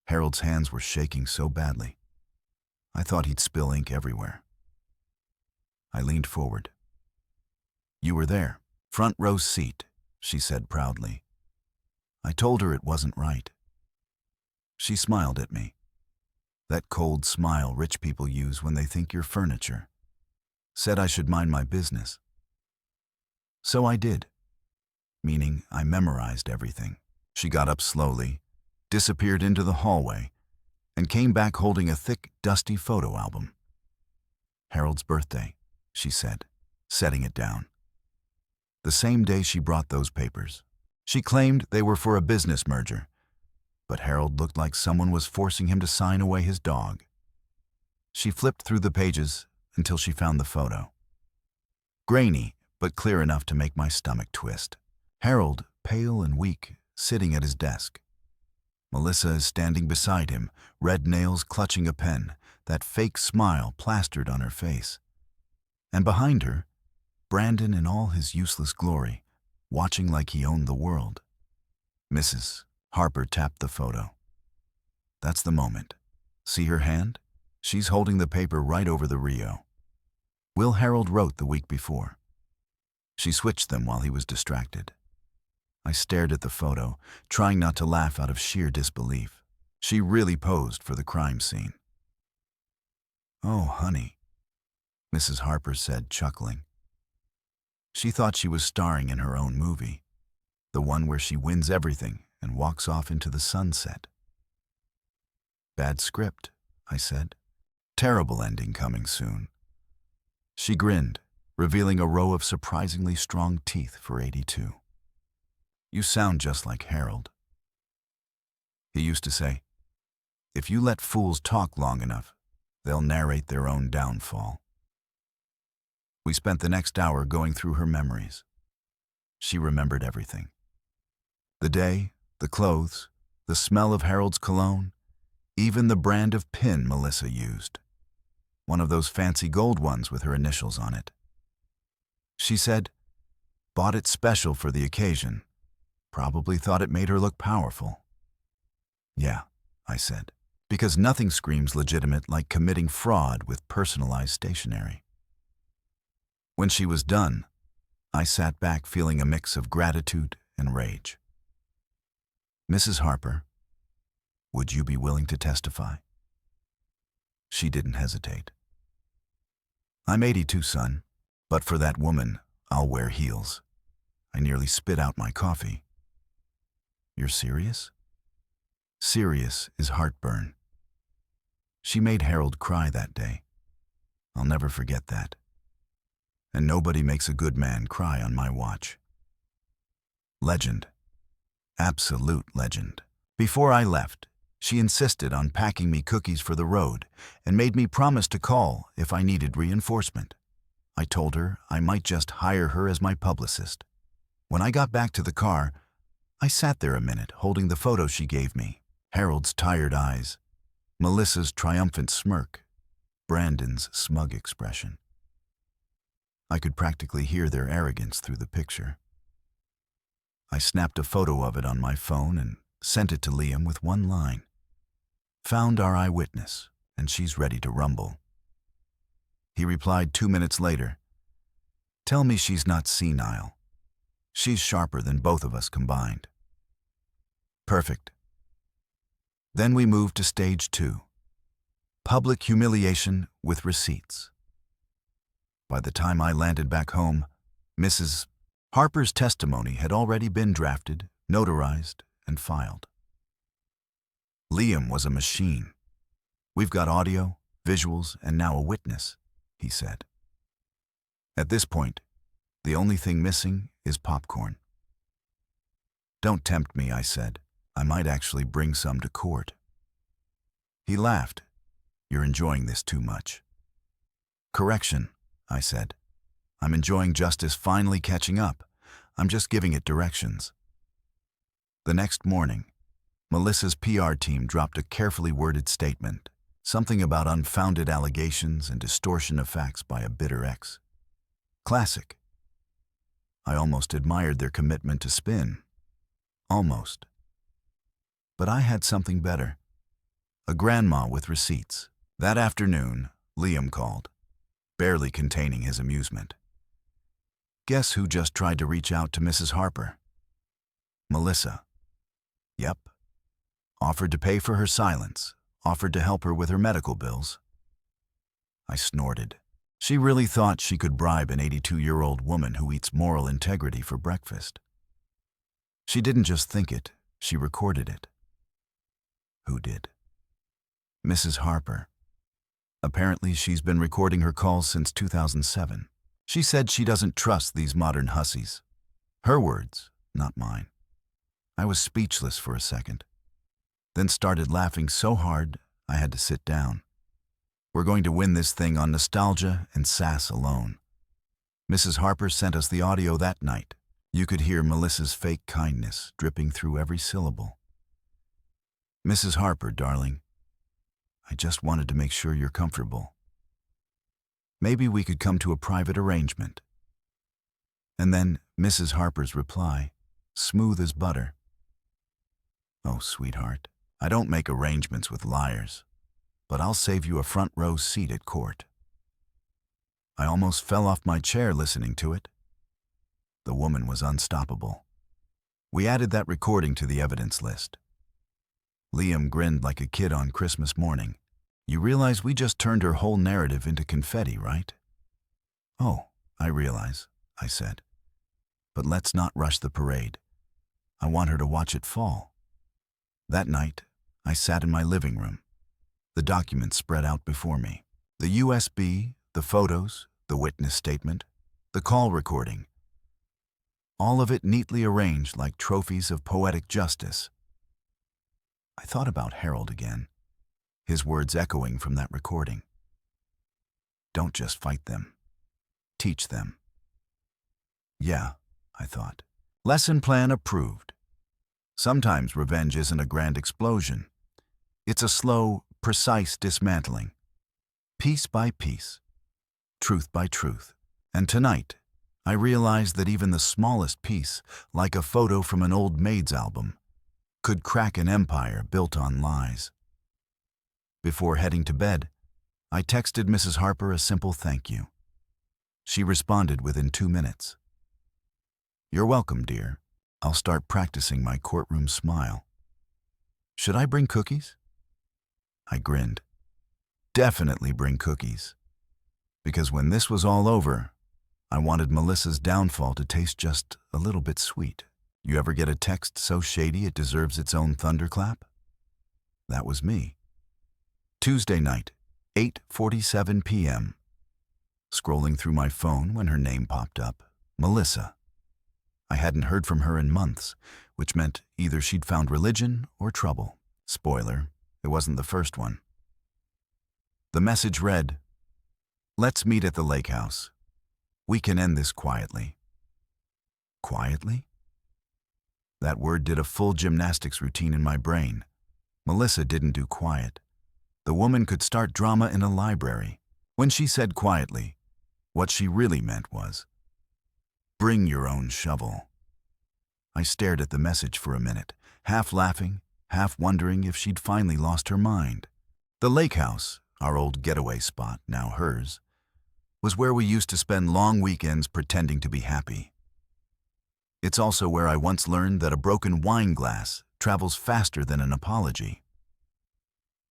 Harold's hands were shaking so badly, I thought he'd spill ink everywhere. I leaned forward. "You were there, front row seat," she said proudly. I told her it wasn't right. She smiled at me. That cold smile rich people use when they think you're furniture. Said I should mind my business. So I did, meaning I memorized everything. She got up slowly, disappeared into the hallway, and came back holding a thick, dusty photo album. "Harold's birthday," she said, setting it down. The same day she brought those papers. She claimed they were for a business merger, but Harold looked like someone was forcing him to sign away his dog. She flipped through the pages until she found the photo. Grainy, but clear enough to make my stomach twist. Harold, pale and weak, sitting at his desk. Melissa is standing beside him, red nails clutching a pen, that fake smile plastered on her face. And behind her, Brandon in all his useless glory, watching like he owned the world. Mrs. Harper tapped the photo. That's the moment. See her hand? She's holding the paper right over the Rio. Will Harold wrote the week before. She switched them while he was distracted. I stared at the photo, trying not to laugh out of sheer disbelief. She really posed for the crime scene. Oh, honey, Mrs. Harper said, chuckling. She thought she was starring in her own movie, the one where she wins everything and walks off into the sunset. Bad script, I said. Terrible ending coming soon. She grinned, revealing a row of surprisingly strong teeth for 82. You sound just like Harold. He used to say, if you let fools talk long enough, they'll narrate their own downfall. We spent the next hour going through her memories. She remembered everything. The day, the clothes, the smell of Harold's cologne, even the brand of pin Melissa used. One of those fancy gold ones with her initials on it. She said, bought it special for the occasion. Probably thought it made her look powerful. Yeah, I said, because nothing screams legitimate like committing fraud with personalized stationery. When she was done, I sat back feeling a mix of gratitude and rage. Mrs. Harper, would you be willing to testify? She didn't hesitate. I'm 82, son, but for that woman, I'll wear heels. I nearly spit out my coffee. You're serious? Serious is heartburn. She made Harold cry that day. I'll never forget that. And nobody makes a good man cry on my watch. Legend. Absolute legend. Before I left, she insisted on packing me cookies for the road and made me promise to call if I needed reinforcement. I told her I might just hire her as my publicist. When I got back to the car, I sat there a minute holding the photo she gave me. Harold's tired eyes, Melissa's triumphant smirk, Brandon's smug expression. I could practically hear their arrogance through the picture. I snapped a photo of it on my phone and sent it to Liam with one line. Found our eyewitness, and she's ready to rumble. He replied 2 minutes later, tell me she's not senile. She's sharper than both of us combined. Perfect. Then we moved to stage 2. Public humiliation with receipts. By the time I landed back home, Mrs. Harper's testimony had already been drafted, notarized, and filed. Liam was a machine. We've got audio, visuals, and now a witness, he said. At this point, the only thing missing is popcorn. Don't tempt me, I said. I might actually bring some to court. He laughed. You're enjoying this too much. Correction, I said. I'm enjoying justice finally catching up. I'm just giving it directions. The next morning, Melissa's PR team dropped a carefully worded statement, something about unfounded allegations and distortion of facts by a bitter ex. Classic. I almost admired their commitment to spin. Almost. But I had something better. A grandma with receipts. That afternoon, Liam called, barely containing his amusement. Guess who just tried to reach out to Mrs. Harper? Melissa. Yep. Offered to pay for her silence, offered to help her with her medical bills. I snorted. She really thought she could bribe an 82-year-old woman who eats moral integrity for breakfast. She didn't just think it, she recorded it. Who did? Mrs. Harper. Apparently she's been recording her calls since 2007. She said she doesn't trust these modern hussies. Her words, not mine. I was speechless for a second, then started laughing so hard I had to sit down. We're going to win this thing on nostalgia and sass alone. Mrs. Harper sent us the audio that night. You could hear Melissa's fake kindness dripping through every syllable. Mrs. Harper, darling, I just wanted to make sure you're comfortable. Maybe we could come to a private arrangement. And then Mrs. Harper's reply, smooth as butter. Oh, sweetheart, I don't make arrangements with liars, but I'll save you a front row seat at court. I almost fell off my chair listening to it. The woman was unstoppable. We added that recording to the evidence list. Liam grinned like a kid on Christmas morning. You realize we just turned her whole narrative into confetti, right? Oh, I realize, I said. But let's not rush the parade. I want her to watch it fall. That night, I sat in my living room. The documents spread out before me. The USB, the photos, the witness statement, the call recording. All of it neatly arranged like trophies of poetic justice. I thought about Harold again, his words echoing from that recording. Don't just fight them. Teach them. Yeah, I thought. Lesson plan approved. Sometimes revenge isn't a grand explosion. It's a slow, precise dismantling. Piece by piece. Truth by truth. And tonight, I realized that even the smallest piece, like a photo from an old maid's album, could crack an empire built on lies. Before heading to bed, I texted Mrs. Harper a simple thank you. She responded within 2 minutes. You're welcome, dear. I'll start practicing my courtroom smile. Should I bring cookies? I grinned. Definitely bring cookies. Because when this was all over, I wanted Melissa's downfall to taste just a little bit sweet. You ever get a text so shady it deserves its own thunderclap? That was me. Tuesday night, 8:47 p.m. Scrolling through my phone when her name popped up. Melissa. I hadn't heard from her in months, which meant either she'd found religion or trouble. Spoiler, it wasn't the first one. The message read, "Let's meet at the lake house. We can end this quietly." Quietly? That word did a full gymnastics routine in my brain. Melissa didn't do quiet. The woman could start drama in a library. When she said quietly, what she really meant was, bring your own shovel. I stared at the message for a minute, half laughing, half wondering if she'd finally lost her mind. The lake house, our old getaway spot, now hers, was where we used to spend long weekends pretending to be happy. It's also where I once learned that a broken wine glass travels faster than an apology.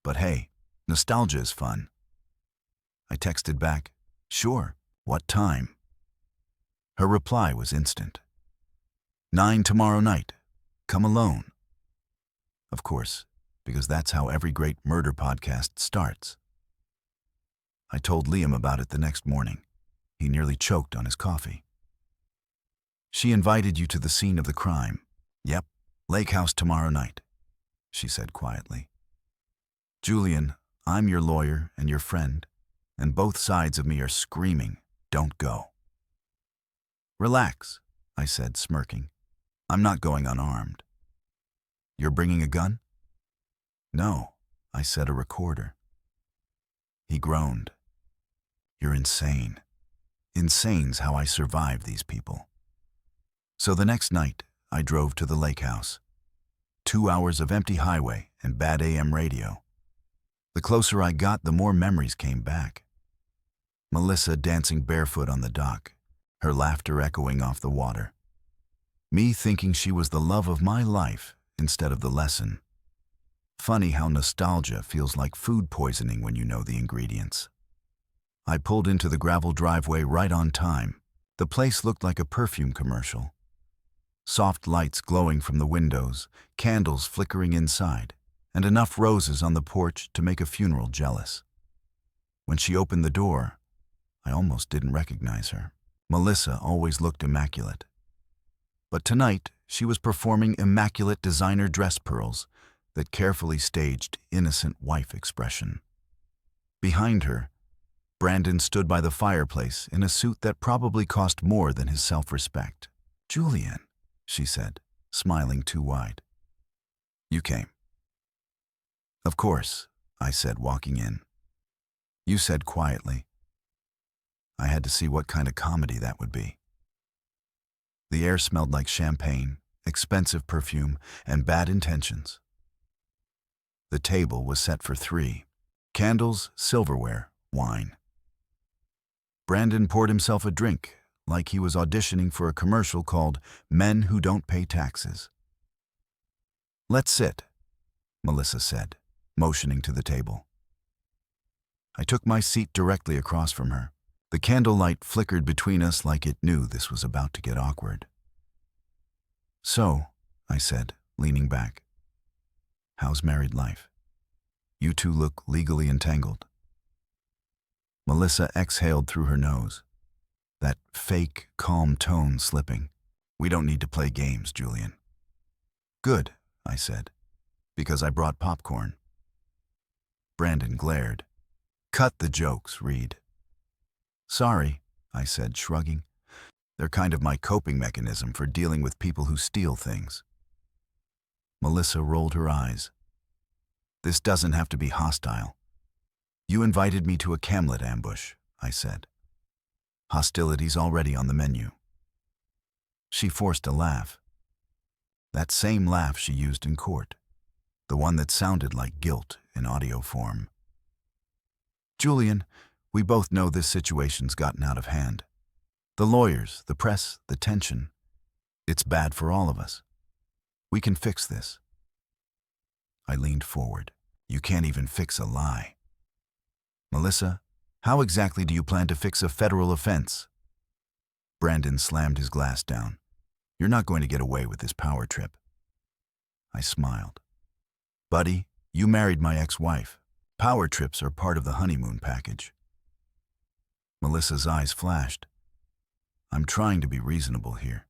But hey, nostalgia is fun. I texted back, sure, what time? Her reply was instant. 9 tomorrow night. Come alone. Of course, because that's how every great murder podcast starts. I told Liam about it the next morning. He nearly choked on his coffee. She invited you to the scene of the crime. Yep, lake house tomorrow night, she said quietly. Julian, I'm your lawyer and your friend, and both sides of me are screaming, don't go. Relax, I said, smirking. I'm not going unarmed. You're bringing a gun? No, I said, a recorder. He groaned. You're insane. Insane's how I survive these people. So the next night, I drove to the lake house. 2 hours of empty highway and bad AM radio. The closer I got, the more memories came back. Melissa dancing barefoot on the dock, her laughter echoing off the water. Me thinking she was the love of my life instead of the lesson. Funny how nostalgia feels like food poisoning when you know the ingredients. I pulled into the gravel driveway right on time. The place looked like a perfume commercial. Soft lights glowing from the windows, candles flickering inside, and enough roses on the porch to make a funeral jealous. When she opened the door, I almost didn't recognize her. Melissa always looked immaculate. But tonight, she was performing immaculate designer dress pearls that carefully staged innocent wife expression. Behind her, Brandon stood by the fireplace in a suit that probably cost more than his self-respect. Julian, she said, smiling too wide. You came. Of course, I said, walking in. You said quietly. I had to see what kind of comedy that would be. The air smelled like champagne, expensive perfume, and bad intentions. The table was set for 3. Candles, silverware, wine. Brandon poured himself a drink, like he was auditioning for a commercial called Men Who Don't Pay Taxes. "Let's sit," Melissa said, motioning to the table. I took my seat directly across from her. The candlelight flickered between us like it knew this was about to get awkward. "So," I said, leaning back, "how's married life? You two look legally entangled." Melissa exhaled through her nose, that fake, calm tone slipping. "We don't need to play games, Julian." "Good," I said, "because I brought popcorn." Brandon glared. "Cut the jokes, Reed." "Sorry," I said, shrugging. "They're kind of my coping mechanism for dealing with people who steal things." Melissa rolled her eyes. "This doesn't have to be hostile. You invited me to a Camlet ambush," I said. "Hostility's already on the menu." She forced a laugh. That same laugh she used in court. The one that sounded like guilt in audio form. "Julian, we both know this situation's gotten out of hand. The lawyers, the press, the tension. It's bad for all of us. We can fix this." I leaned forward. "You can't even fix a lie." "Melissa, how exactly do you plan to fix a federal offense?" Brandon slammed his glass down. "You're not going to get away with this power trip." I smiled. "Buddy, you married my ex-wife. Power trips are part of the honeymoon package." Melissa's eyes flashed. "I'm trying to be reasonable here."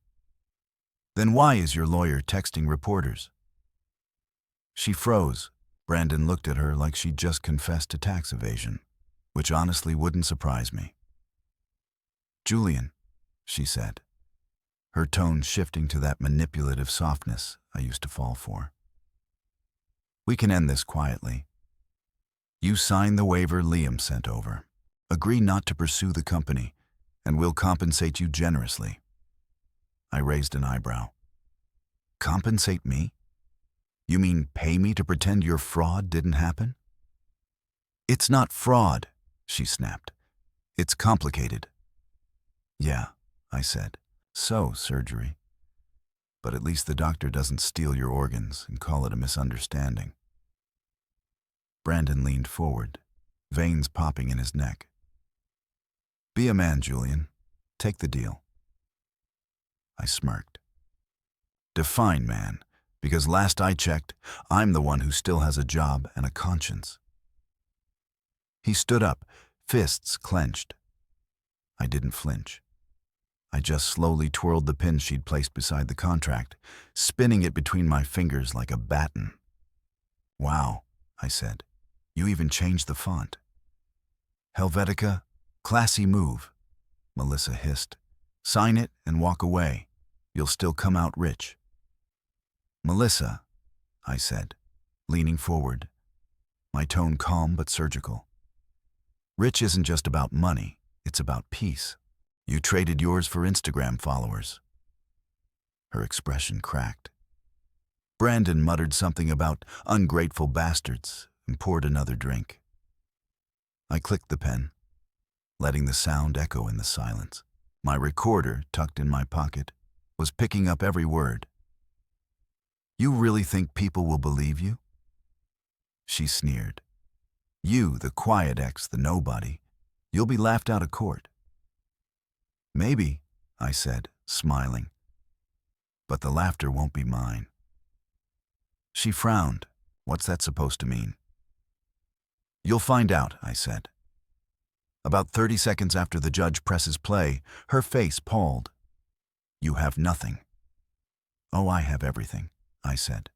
"Then why is your lawyer texting reporters?" She froze. Brandon looked at her like she'd just confessed to tax evasion, which honestly wouldn't surprise me. "Julian," she said, her tone shifting to that manipulative softness I used to fall for. "We can end this quietly. You sign the waiver Liam sent over. Agree not to pursue the company, and we'll compensate you generously." I raised an eyebrow. "Compensate me? You mean pay me to pretend your fraud didn't happen?" "It's not fraud," she snapped. "It's complicated." "Yeah," I said. "So, surgery. But at least the doctor doesn't steal your organs and call it a misunderstanding." Brandon leaned forward, veins popping in his neck. "Be a man, Julian. Take the deal." I smirked. "Define man, because last I checked, I'm the one who still has a job and a conscience." He stood up, fists clenched. I didn't flinch. I just slowly twirled the pin she'd placed beside the contract, spinning it between my fingers like a baton. "Wow," I said. "You even changed the font." "Helvetica, classy move," Melissa hissed. "Sign it and walk away. You'll still come out rich." "Melissa," I said, leaning forward, my tone calm but surgical. "Rich isn't just about money, it's about peace. You traded yours for Instagram followers." Her expression cracked. Brandon muttered something about ungrateful bastards and poured another drink. I clicked the pen, letting the sound echo in the silence. My recorder, tucked in my pocket, was picking up every word. "You really think people will believe you?" She sneered. "You, the quiet ex, the nobody. You'll be laughed out of court." "Maybe," I said, smiling. "But the laughter won't be mine." She frowned. "What's that supposed to mean?" "You'll find out," I said. About 30 seconds after the judge presses play, her face palled. "You have nothing." "Oh, I have everything," I said.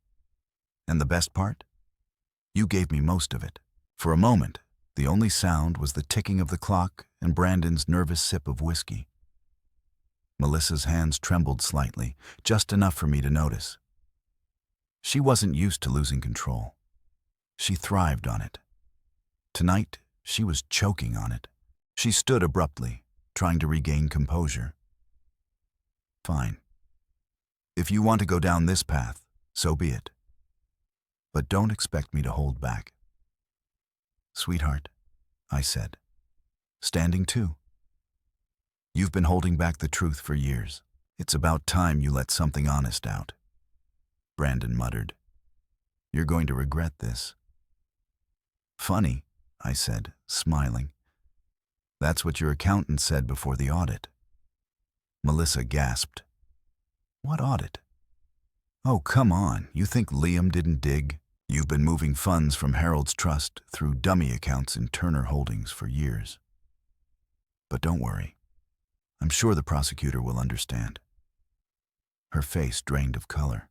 "And the best part? You gave me most of it." For a moment, the only sound was the ticking of the clock and Brandon's nervous sip of whiskey. Melissa's hands trembled slightly, just enough for me to notice. She wasn't used to losing control. She thrived on it. Tonight, she was choking on it. She stood abruptly, trying to regain composure. "Fine. If you want to go down this path, so be it. But don't expect me to hold back. Sweetheart, I said, standing too. You've been holding back the truth for years. It's about time you let something honest out. Brandon muttered. You're going to regret this. Funny, I said, smiling. That's what your accountant said before the audit. Melissa gasped. What audit? Oh, come on. You think Liam didn't dig? You've been moving funds from Harold's trust through dummy accounts in Turner Holdings for years. But don't worry. I'm sure the prosecutor will understand. Her face drained of color.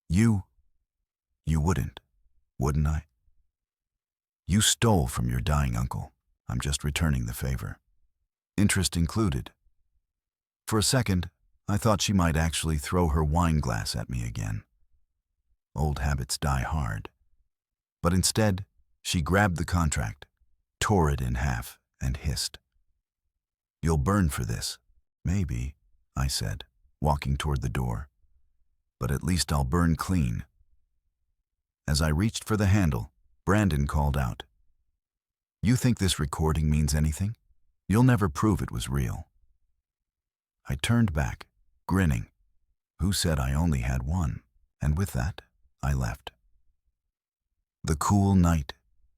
You wouldn't, wouldn't I? You stole from your dying uncle. I'm just returning the favor. Interest included. For a second, I thought she might actually throw her wine glass at me again. Old habits die hard. But instead, she grabbed the contract, tore it in half, and hissed. You'll burn for this. Maybe, I said, walking toward the door. But at least I'll burn clean. As I reached for the handle, Brandon called out. You think this recording means anything? You'll never prove it was real. I turned back, grinning. Who said I only had one? And with that, I left. The cool night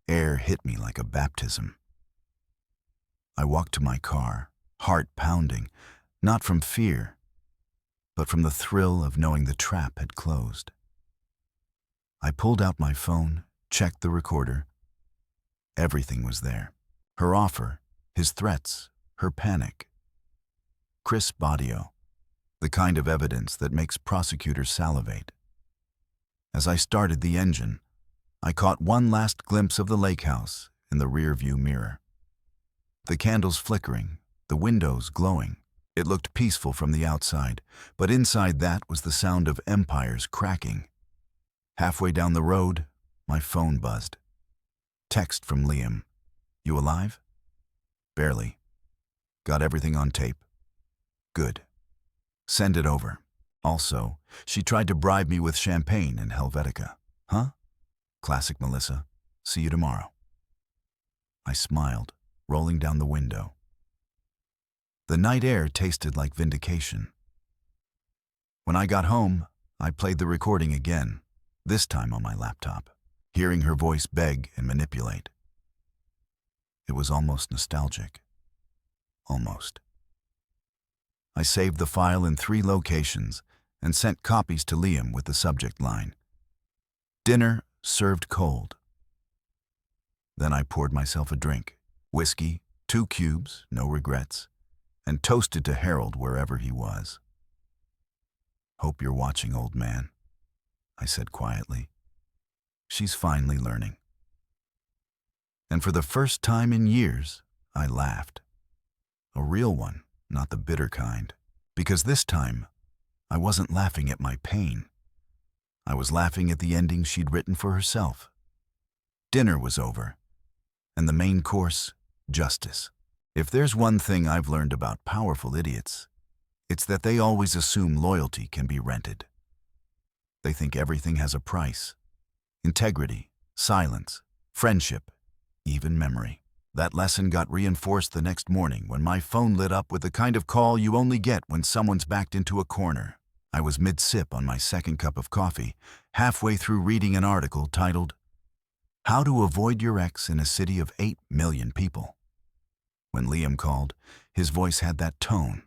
air hit me like a baptism. I walked to my car, heart pounding, not from fear, but from the thrill of knowing the trap had closed. I pulled out my phone, checked the recorder. Everything was there. Her offer, his threats, her panic. Crisp audio, the kind of evidence that makes prosecutors salivate. As I started the engine, I caught one last glimpse of the lake house in the rearview mirror. The candles flickering, the windows glowing. It looked peaceful from the outside, but inside that was the sound of empires cracking. Halfway down the road, my phone buzzed. Text from Liam. You alive? Barely. Got everything on tape. Good. Send it over. Also, she tried to bribe me with champagne and Helvetica. Huh? Classic Melissa. See you tomorrow. I smiled, rolling down the window. The night air tasted like vindication. When I got home, I played the recording again, this time on my laptop, hearing her voice beg and manipulate. It was almost nostalgic. Almost. I saved the file in 3 locations and sent copies to Liam with the subject line, Dinner served cold. Then I poured myself a drink, whiskey, 2 cubes, no regrets, and toasted to Harold wherever he was. Hope you're watching, old man, I said quietly. She's finally learning. And for the first time in years, I laughed. A real one, not the bitter kind, because this time, I wasn't laughing at my pain. I was laughing at the ending she'd written for herself. Dinner was over, and the main course, justice. If there's one thing I've learned about powerful idiots, it's that they always assume loyalty can be rented. They think everything has a price. Integrity, silence, friendship, even memory. That lesson got reinforced the next morning when my phone lit up with the kind of call you only get when someone's backed into a corner. I was mid-sip on my second cup of coffee, halfway through reading an article titled, How to Avoid Your Ex in a City of 8 Million People. When Liam called, his voice had that tone,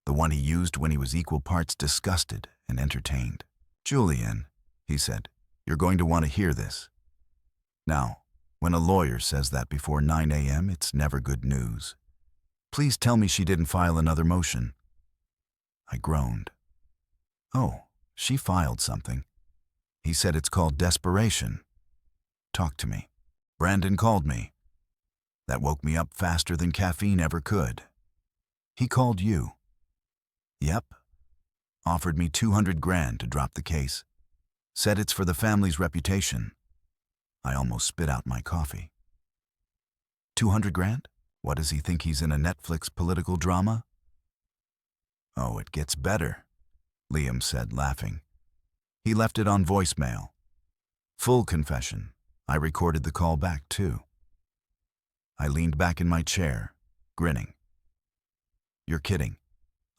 the one he used when he was equal parts disgusted and entertained. Julian, he said, you're going to want to hear this. Now, when a lawyer says that before 9 a.m., it's never good news. Please tell me she didn't file another motion. I groaned. Oh, she filed something. He said it's called desperation. Talk to me. Brandon called me. That woke me up faster than caffeine ever could. He called you. Yep. Offered me 200 grand to drop the case. Said it's for the family's reputation. I almost spit out my coffee. 200 grand? What does he think, he's in a Netflix political drama? Oh, it gets better. Liam said, laughing. He left it on voicemail. Full confession. I recorded the call back, too. I leaned back in my chair, grinning. You're kidding.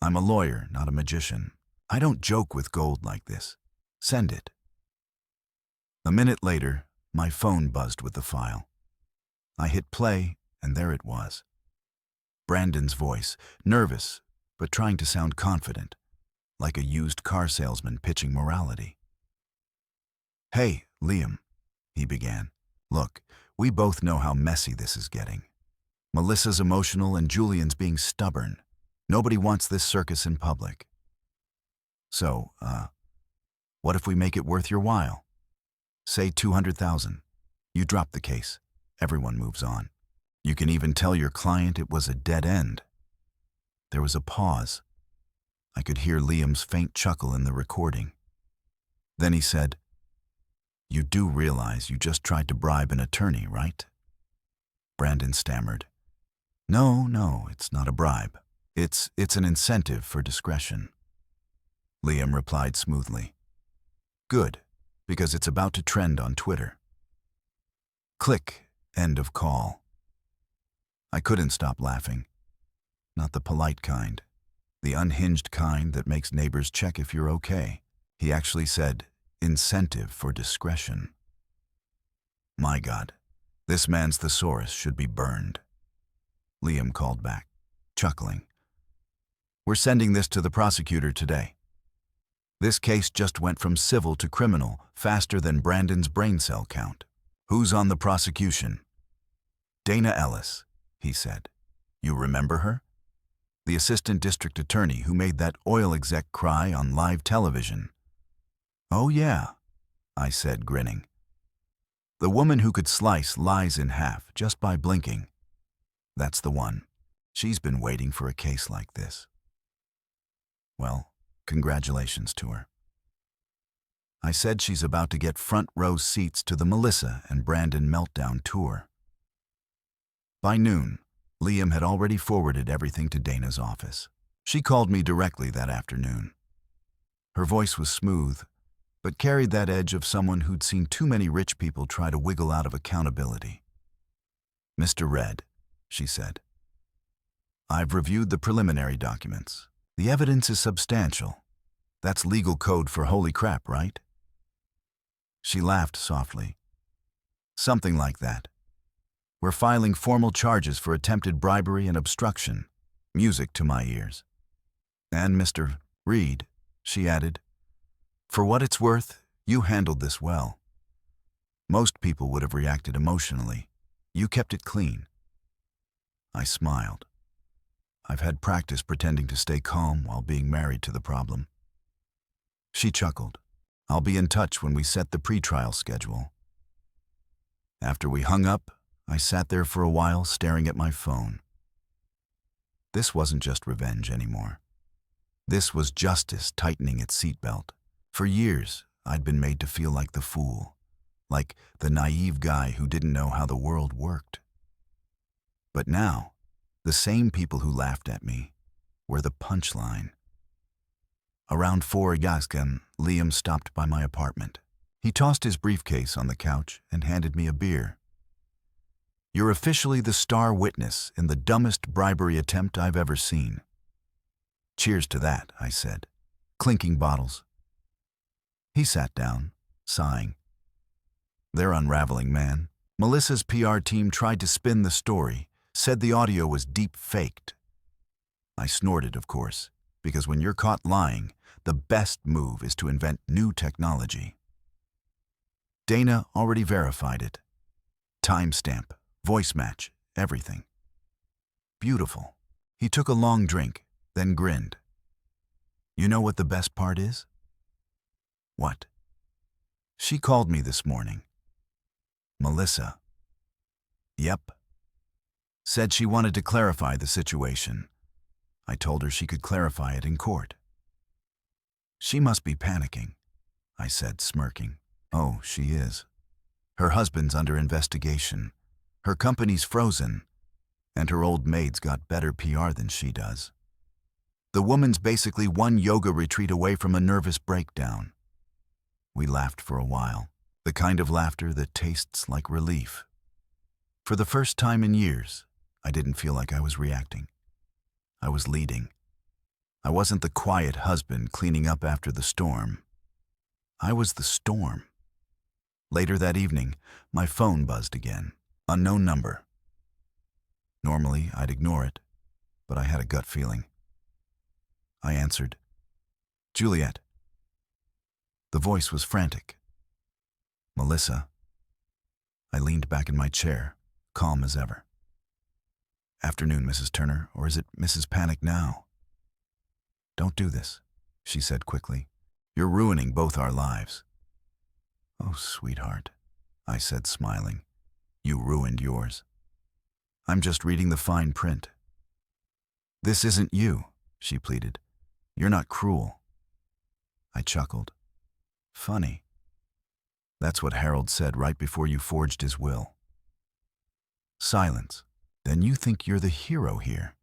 I'm a lawyer, not a magician. I don't joke with gold like this. Send it. A minute later, my phone buzzed with the file. I hit play, and there it was. Brandon's voice, nervous, but trying to sound confident, like a used car salesman pitching morality. Hey, Liam, he began. Look, we both know how messy this is getting. Melissa's emotional and Julian's being stubborn. Nobody wants this circus in public. So, what if we make it worth your while? Say $200,000. You drop the case. Everyone moves on. You can even tell your client it was a dead end. There was a pause. I could hear Liam's faint chuckle in the recording. Then he said, You do realize you just tried to bribe an attorney, right? Brandon stammered. No, it's not a bribe. It's an incentive for discretion. Liam replied smoothly. Good, because it's about to trend on Twitter. Click, end of call. I couldn't stop laughing. Not the polite kind. The unhinged kind that makes neighbors check if you're okay. He actually said, incentive for discretion. My God, this man's thesaurus should be burned. Liam called back, chuckling. We're sending this to the prosecutor today. This case just went from civil to criminal faster than Brandon's brain cell count. Who's on the prosecution? Dana Ellis, he said. You remember her? The assistant district attorney who made that oil exec cry on live television. Oh yeah, I said, grinning. The woman who could slice lies in half just by blinking. That's the one. She's been waiting for a case like this. Well, congratulations to her. I said she's about to get front row seats to the Melissa and Brandon meltdown tour. By noon, Liam had already forwarded everything to Dana's office. She called me directly that afternoon. Her voice was smooth, but carried that edge of someone who'd seen too many rich people try to wiggle out of accountability. Mr. Red, she said, I've reviewed the preliminary documents. The evidence is substantial. That's legal code for holy crap, right? She laughed softly. Something like that. We're filing formal charges for attempted bribery and obstruction. Music to my ears. And Mr. Reed, she added, for what it's worth, you handled this well. Most people would have reacted emotionally. You kept it clean. I smiled. I've had practice pretending to stay calm while being married to the problem. She chuckled. I'll be in touch when we set the pretrial schedule. After we hung up, I sat there for a while staring at my phone. This wasn't just revenge anymore. This was justice tightening its seatbelt. For years, I'd been made to feel like the fool, like the naive guy who didn't know how the world worked. But now, the same people who laughed at me were the punchline. Around 4 Yaskan, Liam stopped by my apartment. He tossed his briefcase on the couch and handed me a beer. You're officially the star witness in the dumbest bribery attempt I've ever seen. Cheers to that, I said, clinking bottles. He sat down, sighing. They're unraveling, man. Melissa's PR team tried to spin the story, said the audio was deep-faked. I snorted, of course, because when you're caught lying, the best move is to invent new technology. Dana already verified it. Timestamp, voice match, everything. Beautiful. He took a long drink, then grinned. You know what the best part is? What? She called me this morning. Melissa. Yep. Said she wanted to clarify the situation. I told her she could clarify it in court. She must be panicking, I said, smirking. Oh, she is. Her husband's under investigation. Her company's frozen, and her old maid's got better PR than she does. The woman's basically one yoga retreat away from a nervous breakdown. We laughed for a while, the kind of laughter that tastes like relief. For the first time in years, I didn't feel like I was reacting. I was leading. I wasn't the quiet husband cleaning up after the storm. I was the storm. Later that evening, my phone buzzed again. Unknown number. Normally, I'd ignore it, but I had a gut feeling. I answered. Juliet. The voice was frantic. Melissa. I leaned back in my chair, calm as ever. Afternoon, Mrs. Turner, or is it Mrs. Panic now? Don't do this, she said quickly. You're ruining both our lives. Oh, sweetheart, I said, smiling. You ruined yours. I'm just reading the fine print. This isn't you, she pleaded. You're not cruel. I chuckled. Funny. That's what Harold said right before you forged his will. Silence. Then you think you're the hero here?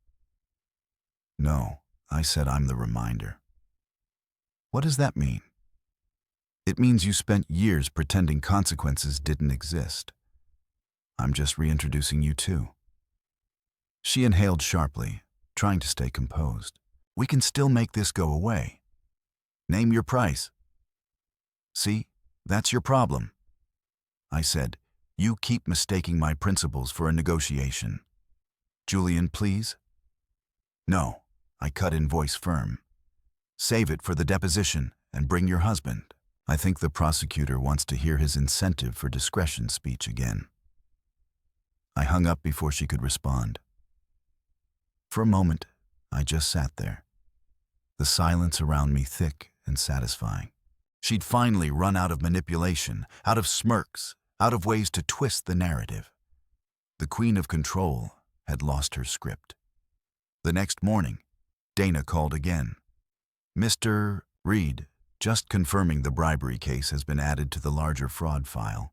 No, I said I'm the reminder. What does that mean? It means you spent years pretending consequences didn't exist. I'm just reintroducing you too. She inhaled sharply, trying to stay composed. We can still make this go away. Name your price. See, that's your problem. I said, you keep mistaking my principles for a negotiation. Julian, please? No, I cut in, voice firm. Save it for the deposition and bring your husband. I think the prosecutor wants to hear his incentive for discretion speech again. I hung up before she could respond. For a moment, I just sat there, the silence around me thick and satisfying. She'd finally run out of manipulation, out of smirks, out of ways to twist the narrative. The queen of control had lost her script. The next morning, Dana called again. Mr. Reed, just confirming the bribery case has been added to the larger fraud file.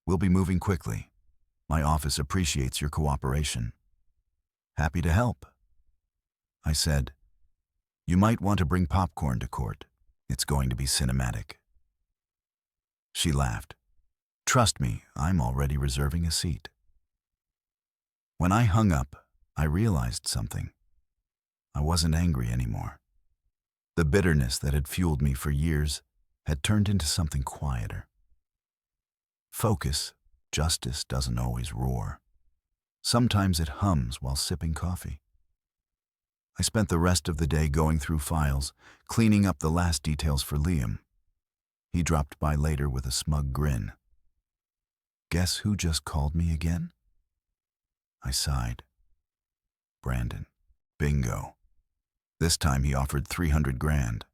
We'll be moving quickly. My office appreciates your cooperation. Happy to help. I said, you might want to bring popcorn to court. It's going to be cinematic. She laughed. Trust me, I'm already reserving a seat. When I hung up, I realized something. I wasn't angry anymore. The bitterness that had fueled me for years had turned into something quieter. Focus, justice doesn't always roar. Sometimes it hums while sipping coffee. I spent the rest of the day going through files, cleaning up the last details for Liam. He dropped by later with a smug grin. Guess who just called me again? I sighed. Brandon. Bingo. This time he offered 300 grand.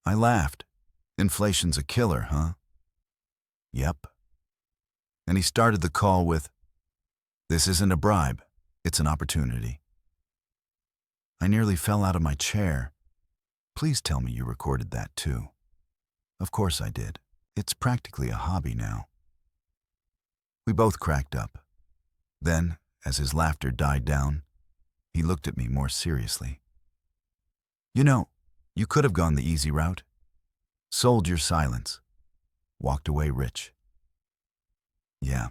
I laughed. Inflation's a killer, huh? Yep. And he started the call with, this isn't a bribe, it's an opportunity. I nearly fell out of my chair. Please tell me you recorded that too. Of course I did. It's practically a hobby now. We both cracked up. Then, as his laughter died down, he looked at me more seriously. You know, you could have gone the easy route. Sold your silence. Walked away rich. Yeah,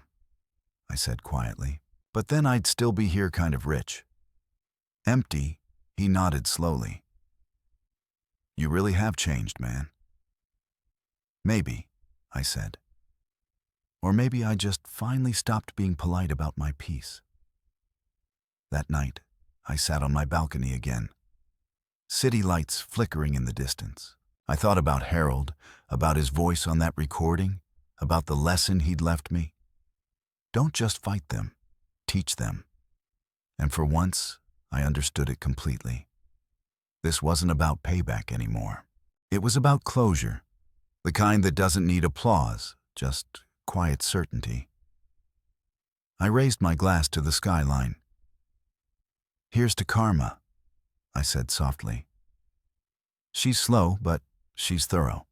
I said quietly. But then I'd still be here kind of rich. Empty, he nodded slowly. You really have changed, man. Maybe, I said. Or maybe I just finally stopped being polite about my piece. That night, I sat on my balcony again. City lights flickering in the distance. I thought about Harold, about his voice on that recording, about the lesson he'd left me. Don't just fight them, teach them. And for once, I understood it completely. This wasn't about payback anymore. It was about closure, the kind that doesn't need applause, just quiet certainty. I raised my glass to the skyline. Here's to karma, I said softly. She's slow, but she's thorough.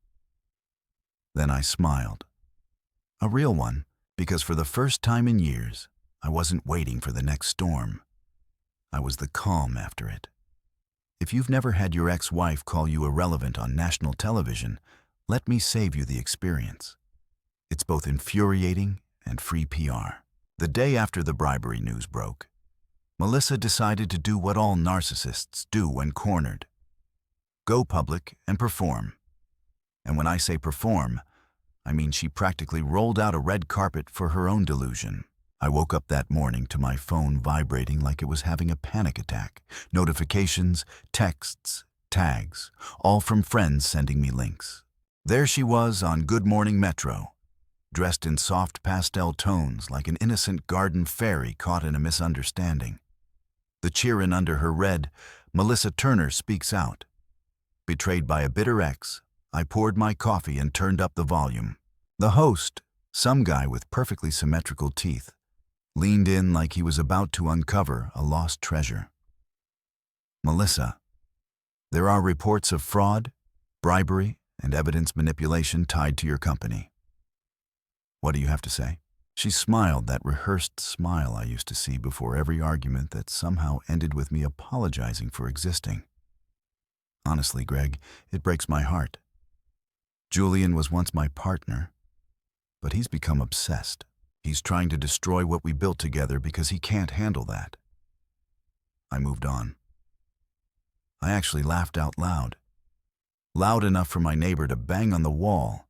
Then I smiled. A real one, because for the first time in years, I wasn't waiting for the next storm. I was the calm after it. If you've never had your ex-wife call you irrelevant on national television, let me save you the experience. It's both infuriating and free PR. The day after the bribery news broke, Melissa decided to do what all narcissists do when cornered. Go public and perform. And when I say perform, I mean she practically rolled out a red carpet for her own delusion. I woke up that morning to my phone vibrating like it was having a panic attack. Notifications, texts, tags, all from friends sending me links. There she was on Good Morning Metro, dressed in soft pastel tones like an innocent garden fairy caught in a misunderstanding. The cheerin' under her read, "Melissa Turner speaks out." Betrayed by a bitter ex, I poured my coffee and turned up the volume. The host, some guy with perfectly symmetrical teeth, leaned in like he was about to uncover a lost treasure. "Melissa, there are reports of fraud, bribery, and evidence manipulation tied to your company. What do you have to say?" She smiled, that rehearsed smile I used to see before every argument that somehow ended with me apologizing for existing. "Honestly, Greg, it breaks my heart. Julian was once my partner, but he's become obsessed. He's trying to destroy what we built together because he can't handle that." I moved on. I actually laughed out loud. Loud enough for my neighbor to bang on the wall.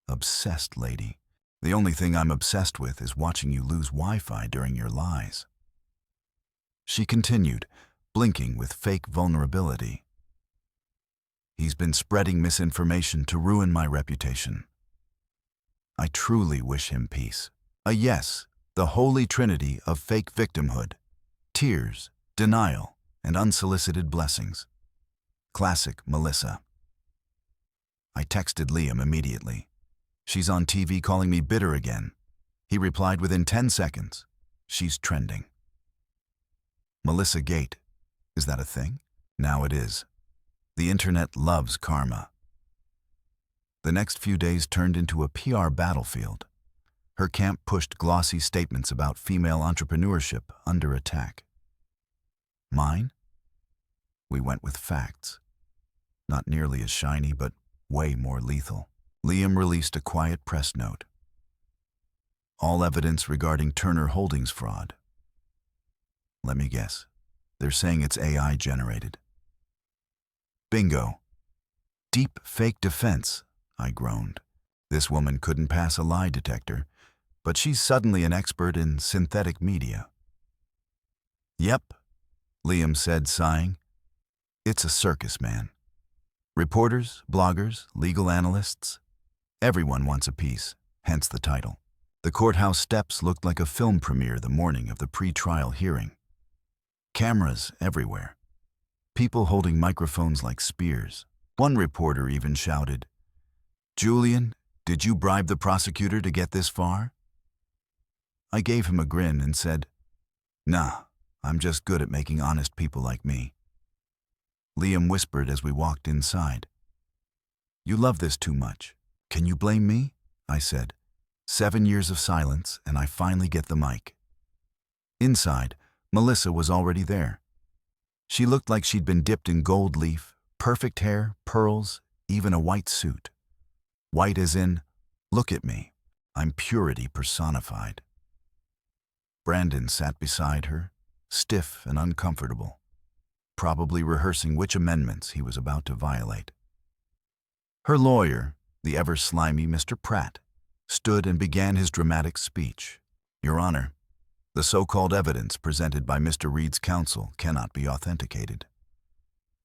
Obsessed, lady. The only thing I'm obsessed with is watching you lose Wi-Fi during your lies. She continued, blinking with fake vulnerability. "He's been spreading misinformation to ruin my reputation. I truly wish him peace. A yes, the holy trinity of fake victimhood, tears, denial, and unsolicited blessings. Classic Melissa." I texted Liam immediately. "She's on TV calling me bitter again." He replied within 10 seconds. "She's trending." Melissa Gate. Is that a thing? Now it is. The internet loves karma. The next few days turned into a PR battlefield. Her camp pushed glossy statements about female entrepreneurship under attack. Mine? We went with facts. Not nearly as shiny, but way more lethal. Liam released a quiet press note. "All evidence regarding Turner Holdings fraud." Let me guess. They're saying it's AI generated. Bingo. Deep fake defense, I groaned. This woman couldn't pass a lie detector, but she's suddenly an expert in synthetic media. "Yep," Liam said, sighing. "It's a circus, man. Reporters, bloggers, legal analysts, everyone wants a piece, hence the title." The courthouse steps looked like a film premiere the morning of the pre-trial hearing. Cameras everywhere. People holding microphones like spears. One reporter even shouted, "Julian, did you bribe the prosecutor to get this far?" I gave him a grin and said, "Nah, I'm just good at making honest people like me." Liam whispered as we walked inside. "You love this too much. Can you blame me?" I said. 7 years of silence, and I finally get the mic. Inside, Melissa was already there. She looked like she'd been dipped in gold leaf, perfect hair, pearls, even a white suit. White as in, look at me, I'm purity personified. Brandon sat beside her, stiff and uncomfortable, probably rehearsing which amendments he was about to violate. Her lawyer, the ever-slimy Mr. Pratt, stood and began his dramatic speech. "Your Honor, the so-called evidence presented by Mr. Reed's counsel cannot be authenticated.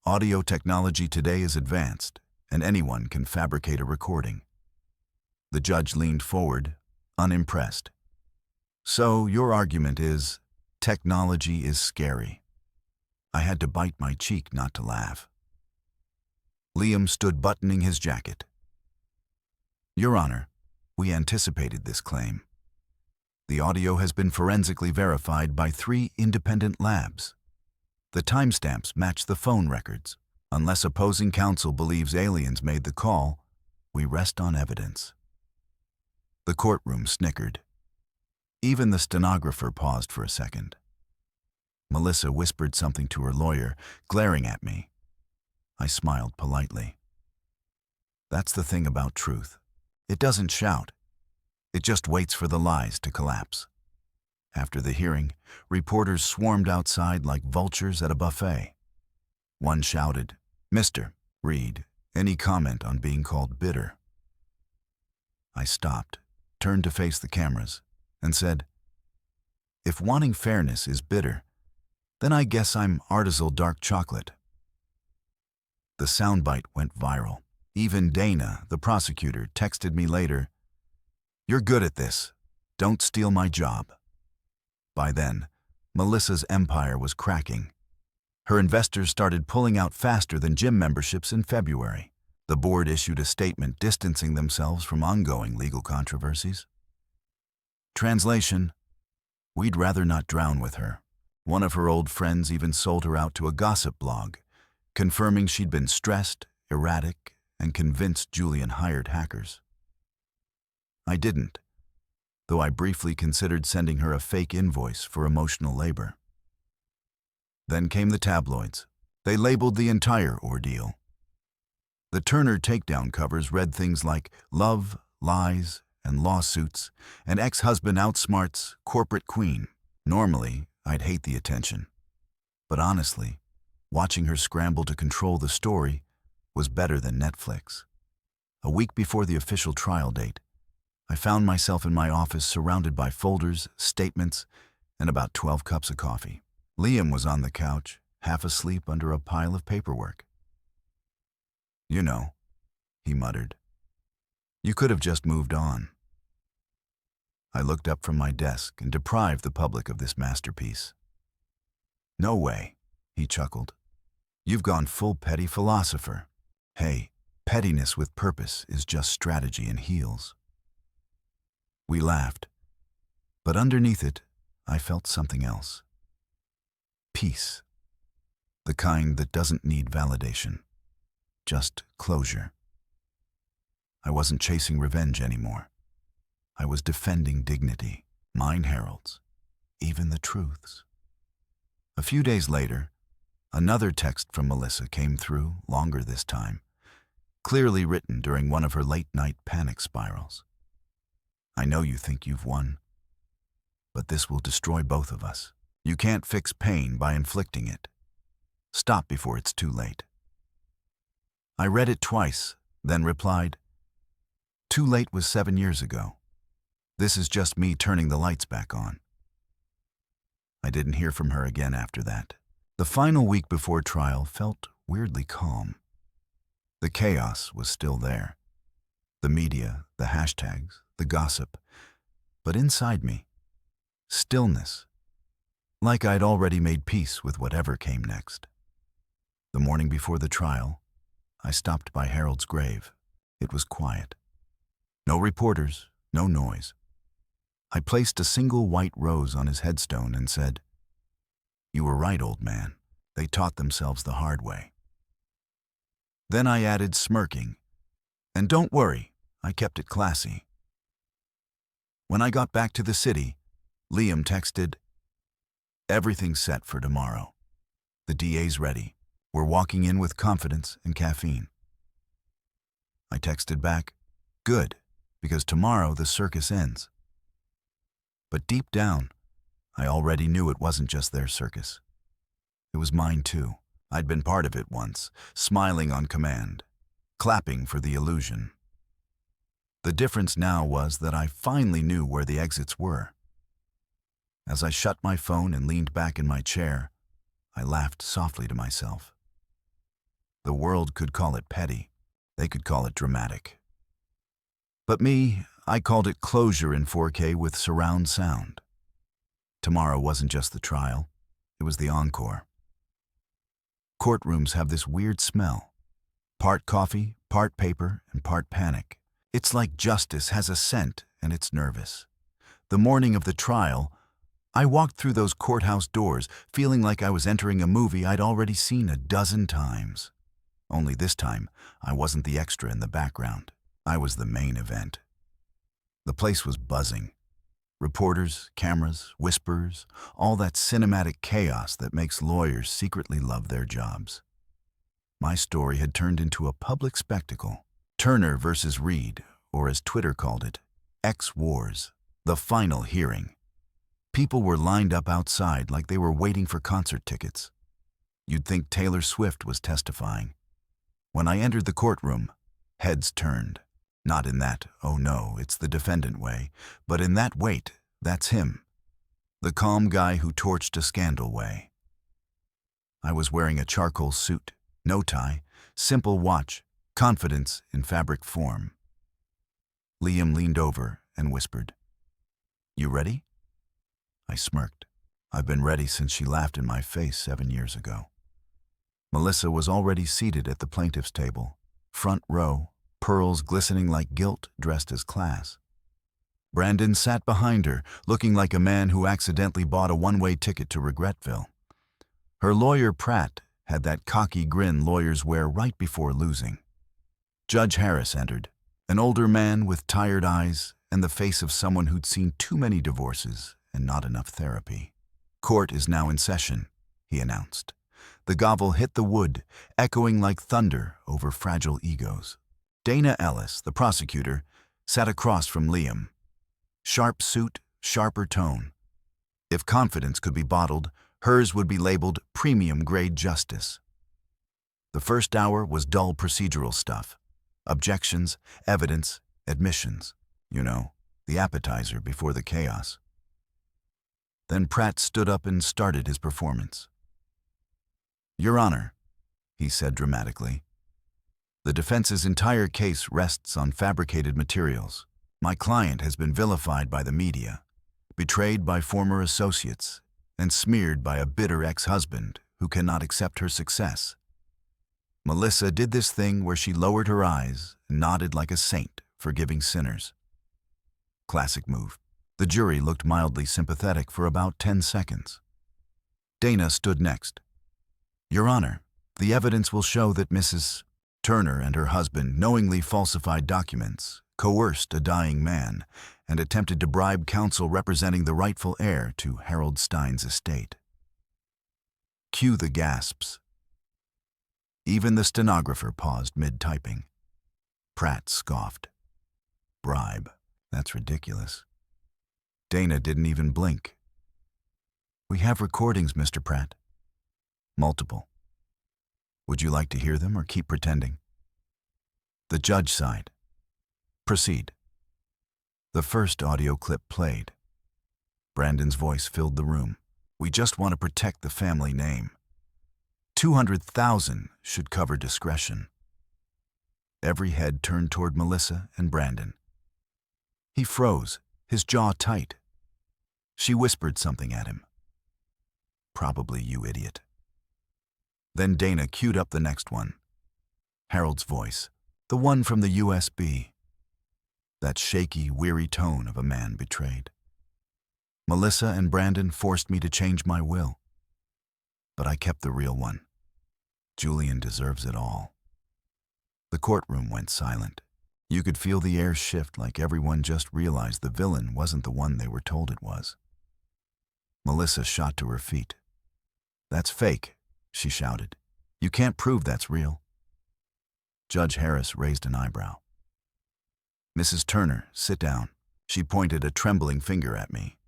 Audio technology today is advanced, and anyone can fabricate a recording." The judge leaned forward, unimpressed. "So your argument is, technology is scary." I had to bite my cheek not to laugh. Liam stood buttoning his jacket. "Your Honor, we anticipated this claim. The audio has been forensically verified by 3 independent labs. The timestamps match the phone records. Unless opposing counsel believes aliens made the call, we rest on evidence." The courtroom snickered. Even the stenographer paused for a second. Melissa whispered something to her lawyer, glaring at me. I smiled politely. That's the thing about truth. It doesn't shout. It just waits for the lies to collapse. After the hearing, reporters swarmed outside like vultures at a buffet. One shouted, "Mr. Reed, any comment on being called bitter?" I stopped, turned to face the cameras, and said, "If wanting fairness is bitter, then I guess I'm artisanal dark chocolate." The soundbite went viral. Even Dana, the prosecutor, texted me later, "You're good at this. Don't steal my job." By then, Melissa's empire was cracking. Her investors started pulling out faster than gym memberships in February. The board issued a statement distancing themselves from ongoing legal controversies. Translation: we'd rather not drown with her. One of her old friends even sold her out to a gossip blog, confirming she'd been stressed, erratic, and convinced Julian hired hackers. I didn't, though I briefly considered sending her a fake invoice for emotional labor. Then came the tabloids. They labeled the entire ordeal. The Turner takedown covers read things like "Love, Lies, and Lawsuits," and "Ex-husband outsmarts corporate queen." Normally, I'd hate the attention. But honestly, watching her scramble to control the story was better than Netflix. A week before the official trial date, I found myself in my office surrounded by folders, statements, and about 12 cups of coffee. Liam was on the couch, half asleep under a pile of paperwork. "You know," he muttered, "you could have just moved on." I looked up from my desk and deprived the public of this masterpiece. "No way," he chuckled. "You've gone full petty philosopher. Hey, pettiness with purpose is just strategy in heels." We laughed, but underneath it, I felt something else. Peace. The kind that doesn't need validation. Just closure. I wasn't chasing revenge anymore. I was defending dignity, mine heralds, even the truths. A few days later, another text from Melissa came through, longer this time, clearly written during one of her late-night panic spirals. "I know you think you've won, but this will destroy both of us. You can't fix pain by inflicting it. Stop before it's too late." I read it twice, then replied, "Too late was 7 years ago. This is just me turning the lights back on." I didn't hear from her again after that. The final week before trial felt weirdly calm. The chaos was still there. The media, the hashtags, the gossip. But inside me, stillness. Like I'd already made peace with whatever came next. The morning before the trial, I stopped by Harold's grave. It was quiet. No reporters, no noise. I placed a single white rose on his headstone and said, "You were right, old man. They taught themselves the hard way." Then I added, smirking, "And don't worry, I kept it classy." When I got back to the city, Liam texted, "Everything's set for tomorrow. The DA's ready. We're walking in with confidence and caffeine." I texted back, "Good, because tomorrow the circus ends." But deep down, I already knew it wasn't just their circus. It was mine too. I'd been part of it once, smiling on command, clapping for the illusion. The difference now was that I finally knew where the exits were. As I shut my phone and leaned back in my chair, I laughed softly to myself. The world could call it petty. They could call it dramatic. But me, I called it closure in 4K with surround sound. Tomorrow wasn't just the trial, it was the encore. Courtrooms have this weird smell. Part coffee, part paper, and part panic. It's like justice has a scent and it's nervous. The morning of the trial, I walked through those courthouse doors feeling like I was entering a movie I'd already seen a dozen times. Only this time, I wasn't the extra in the background. I was the main event. The place was buzzing. Reporters, cameras, whispers, all that cinematic chaos that makes lawyers secretly love their jobs. My story had turned into a public spectacle. Turner versus Reed, or as Twitter called it, X-Wars, the final hearing. People were lined up outside like they were waiting for concert tickets. You'd think Taylor Swift was testifying. When I entered the courtroom, heads turned. Not in that, oh no, it's the defendant way, but in that wait, that's him. The calm guy who torched a scandal way. I was wearing a charcoal suit, no tie, simple watch, confidence in fabric form. Liam leaned over and whispered, "You ready?" I smirked. I've been ready since she laughed in my face 7 years ago. Melissa was already seated at the plaintiff's table, front row, pearls glistening like gilt dressed as class. Brandon sat behind her, looking like a man who accidentally bought a one-way ticket to Regretville. Her lawyer, Pratt, had that cocky grin lawyers wear right before losing. Judge Harris entered, an older man with tired eyes and the face of someone who'd seen too many divorces and not enough therapy. "Court is now in session," he announced. The gavel hit the wood, echoing like thunder over fragile egos. Dana Ellis, the prosecutor, sat across from Liam. Sharp suit, sharper tone. If confidence could be bottled, hers would be labeled premium-grade justice. The first hour was dull procedural stuff. Objections, evidence, admissions. You know, the appetizer before the chaos. Then Pratt stood up and started his performance. "Your Honor," he said dramatically, "the defense's entire case rests on fabricated materials. My client has been vilified by the media, betrayed by former associates, and smeared by a bitter ex-husband who cannot accept her success. Melissa did this thing where she lowered her eyes and nodded like a saint, forgiving sinners." Classic move. The jury looked mildly sympathetic for about 10 seconds. Dana stood next. "Your Honor, the evidence will show that Mrs. Turner and her husband knowingly falsified documents, coerced a dying man, and attempted to bribe counsel representing the rightful heir to Harold Stein's estate." Cue the gasps. Even the stenographer paused mid-typing. Pratt scoffed. "Bribe? That's ridiculous." Dana didn't even blink. "We have recordings, Mr. Pratt. Multiple. Would you like to hear them or keep pretending?" The judge sighed. "Proceed." The first audio clip played. Brandon's voice filled the room. "We just want to protect the family name. 200,000 should cover discretion." Every head turned toward Melissa and Brandon. He froze, his jaw tight. She whispered something at him. "Probably, you idiot." Then Dana queued up the next one. Harold's voice, the one from the USB. That shaky, weary tone of a man betrayed. Melissa and Brandon forced me to change my will. But I kept the real one. Julian deserves it all. The courtroom went silent. You could feel the air shift like everyone just realized the villain wasn't the one they were told it was. Melissa shot to her feet. "That's fake," she shouted. "You can't prove that's real." Judge Harris raised an eyebrow. "Mrs. Turner, sit down." She pointed a trembling finger at me.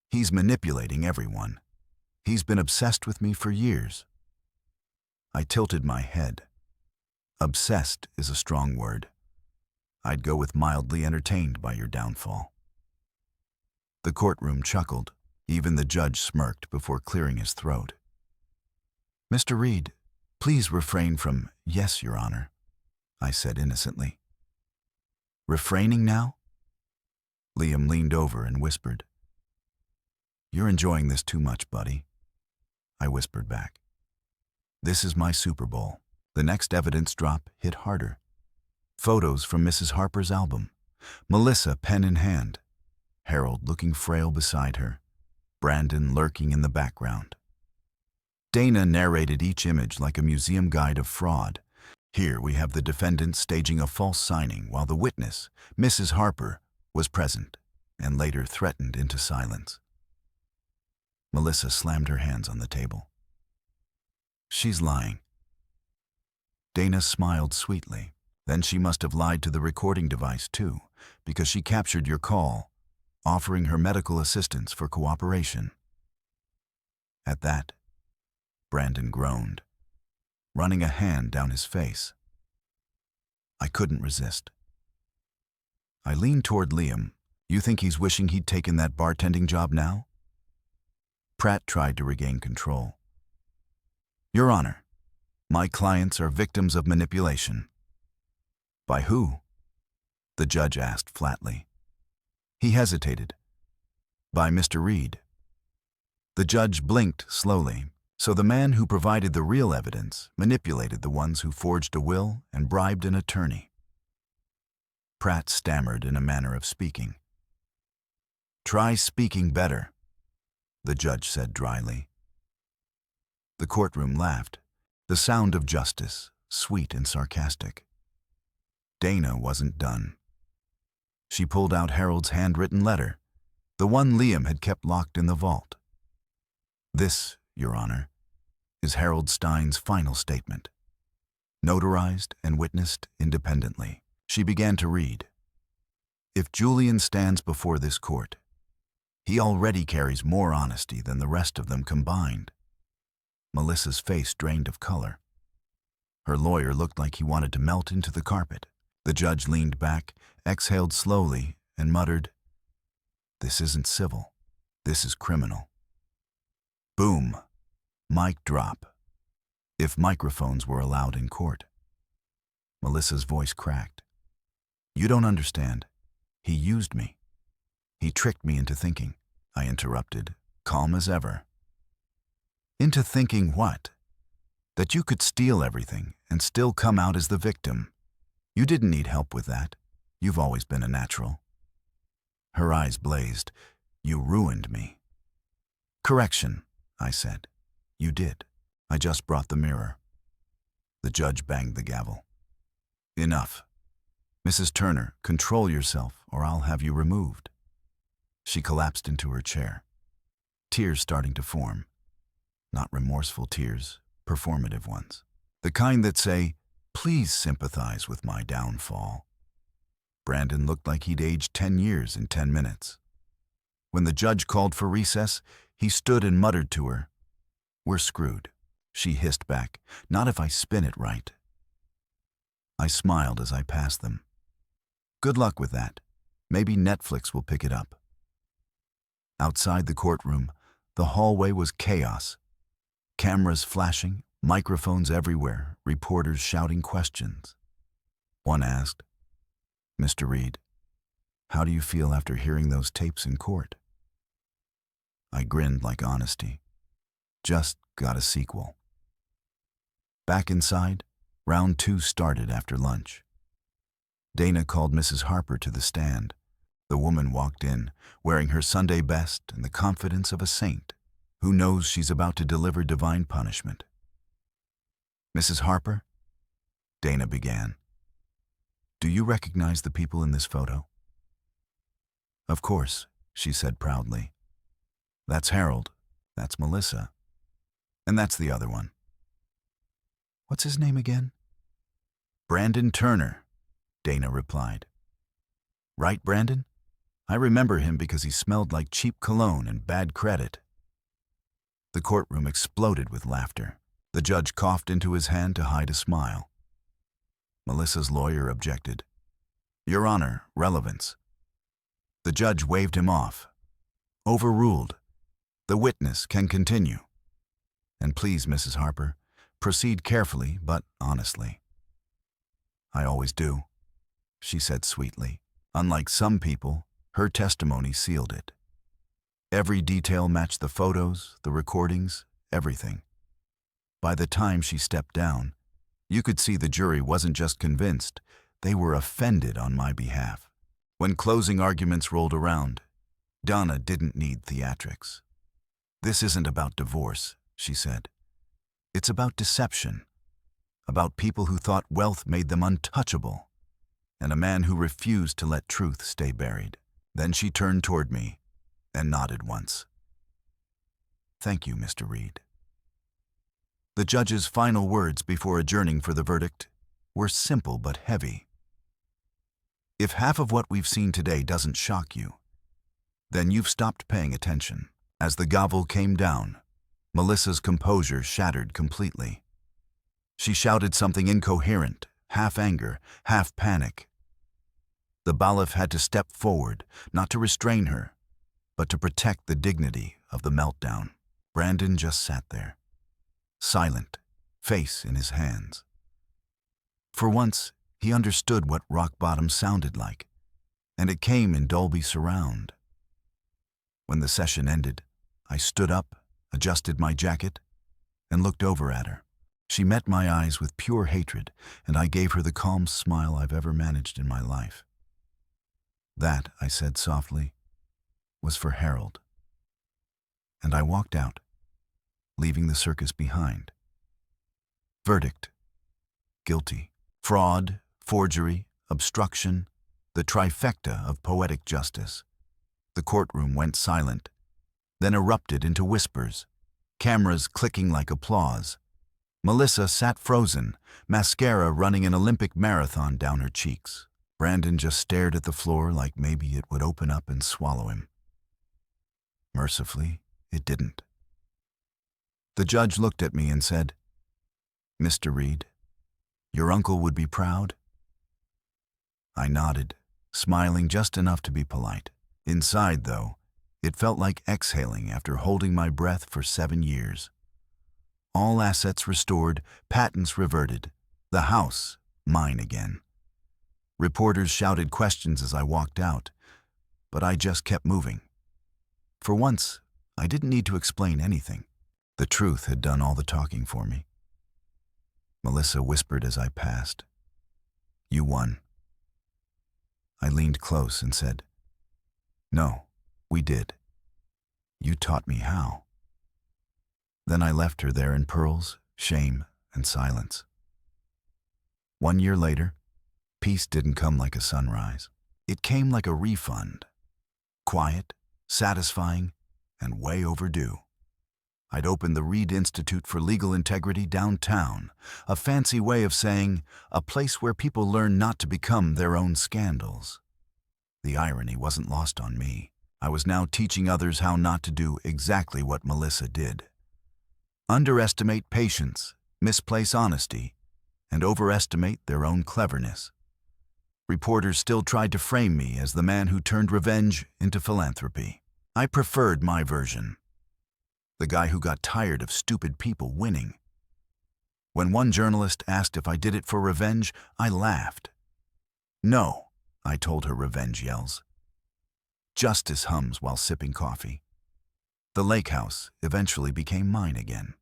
"He's manipulating everyone. He's been obsessed with me for years." I tilted my head. Obsessed is a strong word. I'd go with mildly entertained by your downfall. The courtroom chuckled. Even the judge smirked before clearing his throat. "Mr. Reed, please refrain from 'Yes, Your Honor,'" I said innocently. "Refraining now?" Liam leaned over and whispered. "You're enjoying this too much, buddy." I whispered back. "This is my Super Bowl." The next evidence drop hit harder. Photos from Mrs. Harper's album. Melissa pen in hand. Harold looking frail beside her. Brandon lurking in the background. Dana narrated each image like a museum guide of fraud. Here we have the defendant staging a false signing while the witness, Mrs. Harper, was present. and later threatened into silence. Melissa slammed her hands on the table. She's lying. Dana smiled sweetly. Then she must have lied to the recording device too, because she captured your call, offering her medical assistance for cooperation. At that, Brandon groaned, running a hand down his face. I couldn't resist. I leaned toward Liam. You think he's wishing he'd taken that bartending job now? Pratt tried to regain control. Your Honor, my clients are victims of manipulation. By who? The judge asked flatly. He hesitated. By Mr. Reed. The judge blinked slowly. So the man who provided the real evidence manipulated the ones who forged a will and bribed an attorney. Pratt stammered in a manner of speaking. Try speaking better, the judge said dryly. The courtroom laughed, the sound of justice, sweet and sarcastic. Dana wasn't done. She pulled out Harold's handwritten letter, the one Liam had kept locked in the vault. This, Your Honor, is Harold Stein's final statement, notarized and witnessed independently. She began to read. If Julian stands before this court, he already carries more honesty than the rest of them combined. Melissa's face drained of color. Her lawyer looked like he wanted to melt into the carpet. The judge leaned back, exhaled slowly, and muttered, This isn't civil. This is criminal. Boom. Mic drop. If microphones were allowed in court. Melissa's voice cracked. You don't understand. He used me. He tricked me into thinking. I interrupted, calm as ever. Into thinking what? That you could steal everything and still come out as the victim. You didn't need help with that. You've always been a natural. Her eyes blazed. You ruined me. Correction, I said. You did. I just brought the mirror. The judge banged the gavel. Enough. Mrs. Turner, control yourself or I'll have you removed. She collapsed into her chair, tears starting to form. Not remorseful tears, performative ones. The kind that say, please sympathize with my downfall. Brandon looked like he'd aged 10 years in 10 minutes. When the judge called for recess, he stood and muttered to her, We're screwed. She hissed back, Not if I spin it right. I smiled as I passed them. Good luck with that. Maybe Netflix will pick it up. Outside the courtroom, the hallway was chaos. Cameras flashing, microphones everywhere, reporters shouting questions. One asked, Mr. Reed, how do you feel after hearing those tapes in court? I grinned like honesty. Just got a sequel. Back inside, round 2 started after lunch. Dana called Mrs. Harper to the stand. The woman walked in, wearing her Sunday best and the confidence of a saint who knows she's about to deliver divine punishment. Mrs. Harper, Dana began, do you recognize the people in this photo? Of course, she said proudly. That's Harold, that's Melissa, and that's the other one. What's his name again? Brandon Turner, Dana replied. Right, Brandon? I remember him because he smelled like cheap cologne and bad credit. The courtroom exploded with laughter. The judge coughed into his hand to hide a smile. Melissa's lawyer objected. Your Honor, relevance. The judge waved him off. Overruled. The witness can continue. And please, Mrs. Harper, proceed carefully but honestly. I always do, she said sweetly. Unlike some people, her testimony sealed it. Every detail matched the photos, the recordings, everything. By the time she stepped down, you could see the jury wasn't just convinced, they were offended on my behalf. When closing arguments rolled around, Donna didn't need theatrics. This isn't about divorce, she said. It's about deception, about people who thought wealth made them untouchable, and a man who refused to let truth stay buried. Then she turned toward me and nodded once. "Thank you, Mr. Reed." The judge's final words before adjourning for the verdict were simple but heavy. "If half of what we've seen today doesn't shock you, then you've stopped paying attention." As the gavel came down, Melissa's composure shattered completely. She shouted something incoherent, half anger, half panic. The bailiff had to step forward, not to restrain her, but to protect the dignity of the meltdown. Brandon just sat there, silent, face in his hands. For once, he understood what rock bottom sounded like, and it came in Dolby surround. When the session ended, I stood up, adjusted my jacket, and looked over at her. She met my eyes with pure hatred, and I gave her the calm smile I've ever managed in my life. "That," I said softly, "was for Harold." And I walked out, leaving the circus behind. Verdict: guilty. Fraud, forgery, obstruction, the trifecta of poetic justice. The courtroom went silent, then erupted into whispers, cameras clicking like applause. Melissa sat frozen, mascara running an Olympic marathon down her cheeks. Brandon just stared at the floor like maybe it would open up and swallow him. Mercifully, it didn't. The judge looked at me and said, "Mr. Reed, your uncle would be proud?" I nodded, smiling just enough to be polite. Inside, though, it felt like exhaling after holding my breath for 7 years. All assets restored, patents reverted, the house mine again. Reporters shouted questions as I walked out, but I just kept moving. For once, I didn't need to explain anything. The truth had done all the talking for me. Melissa whispered as I passed, "You won." I leaned close and said, "No, we did. You taught me how." Then I left her there in pearls, shame, and silence. 1 year later, peace didn't come like a sunrise. It came like a refund. Quiet, satisfying, and way overdue. I'd opened the Reed Institute for Legal Integrity downtown, a fancy way of saying a place where people learn not to become their own scandals. The irony wasn't lost on me. I was now teaching others how not to do exactly what Melissa did. Underestimate patience, misplace honesty, and overestimate their own cleverness. Reporters still tried to frame me as the man who turned revenge into philanthropy. I preferred my version. The guy who got tired of stupid people winning. When one journalist asked if I did it for revenge, I laughed. "No," I told her revenge yells. Justice hums while sipping coffee. The lake house eventually became mine again.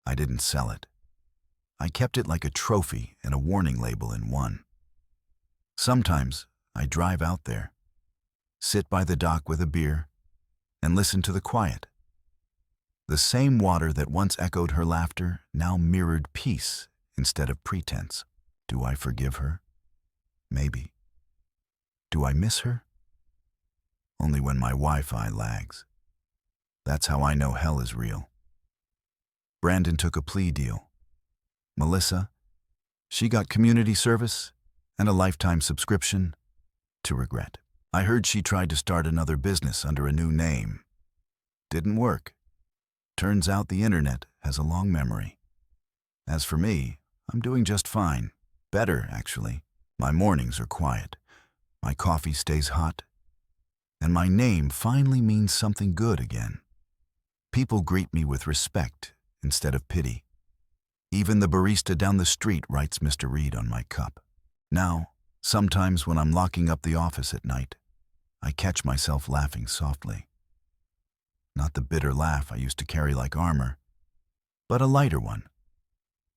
I didn't sell it. I kept it like a trophy and a warning label in one. Sometimes I drive out there, sit by the dock with a beer, and listen to the quiet. The same water that once echoed her laughter now mirrored peace instead of pretense. Do I forgive her? Maybe. Do I miss her? Only when my Wi-Fi lags. That's how I know hell is real. Brandon took a plea deal. Melissa, she got community service and a lifetime subscription to regret. I heard she tried to start another business under a new name. Didn't work. Turns out the internet has a long memory. As for me, I'm doing just fine. Better, actually. My mornings are quiet. My coffee stays hot. And my name finally means something good again. People greet me with respect instead of pity. Even the barista down the street writes Mr. Reed on my cup. Now, sometimes when I'm locking up the office at night, I catch myself laughing softly. Not the bitter laugh I used to carry like armor, but a lighter one.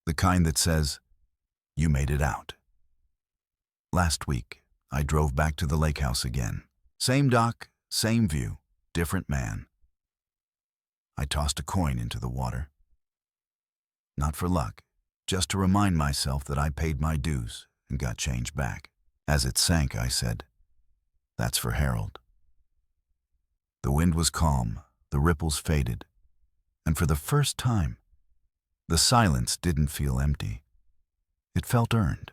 The kind that says, "You made it out." Last week, I drove back to the lake house again. Same dock, same view, different man. I tossed a coin into the water. Not for luck, just to remind myself that I paid my dues and got change back. As it sank, I said, "That's for Harold." The wind was calm, the ripples faded, and for the first time, the silence didn't feel empty. It felt earned.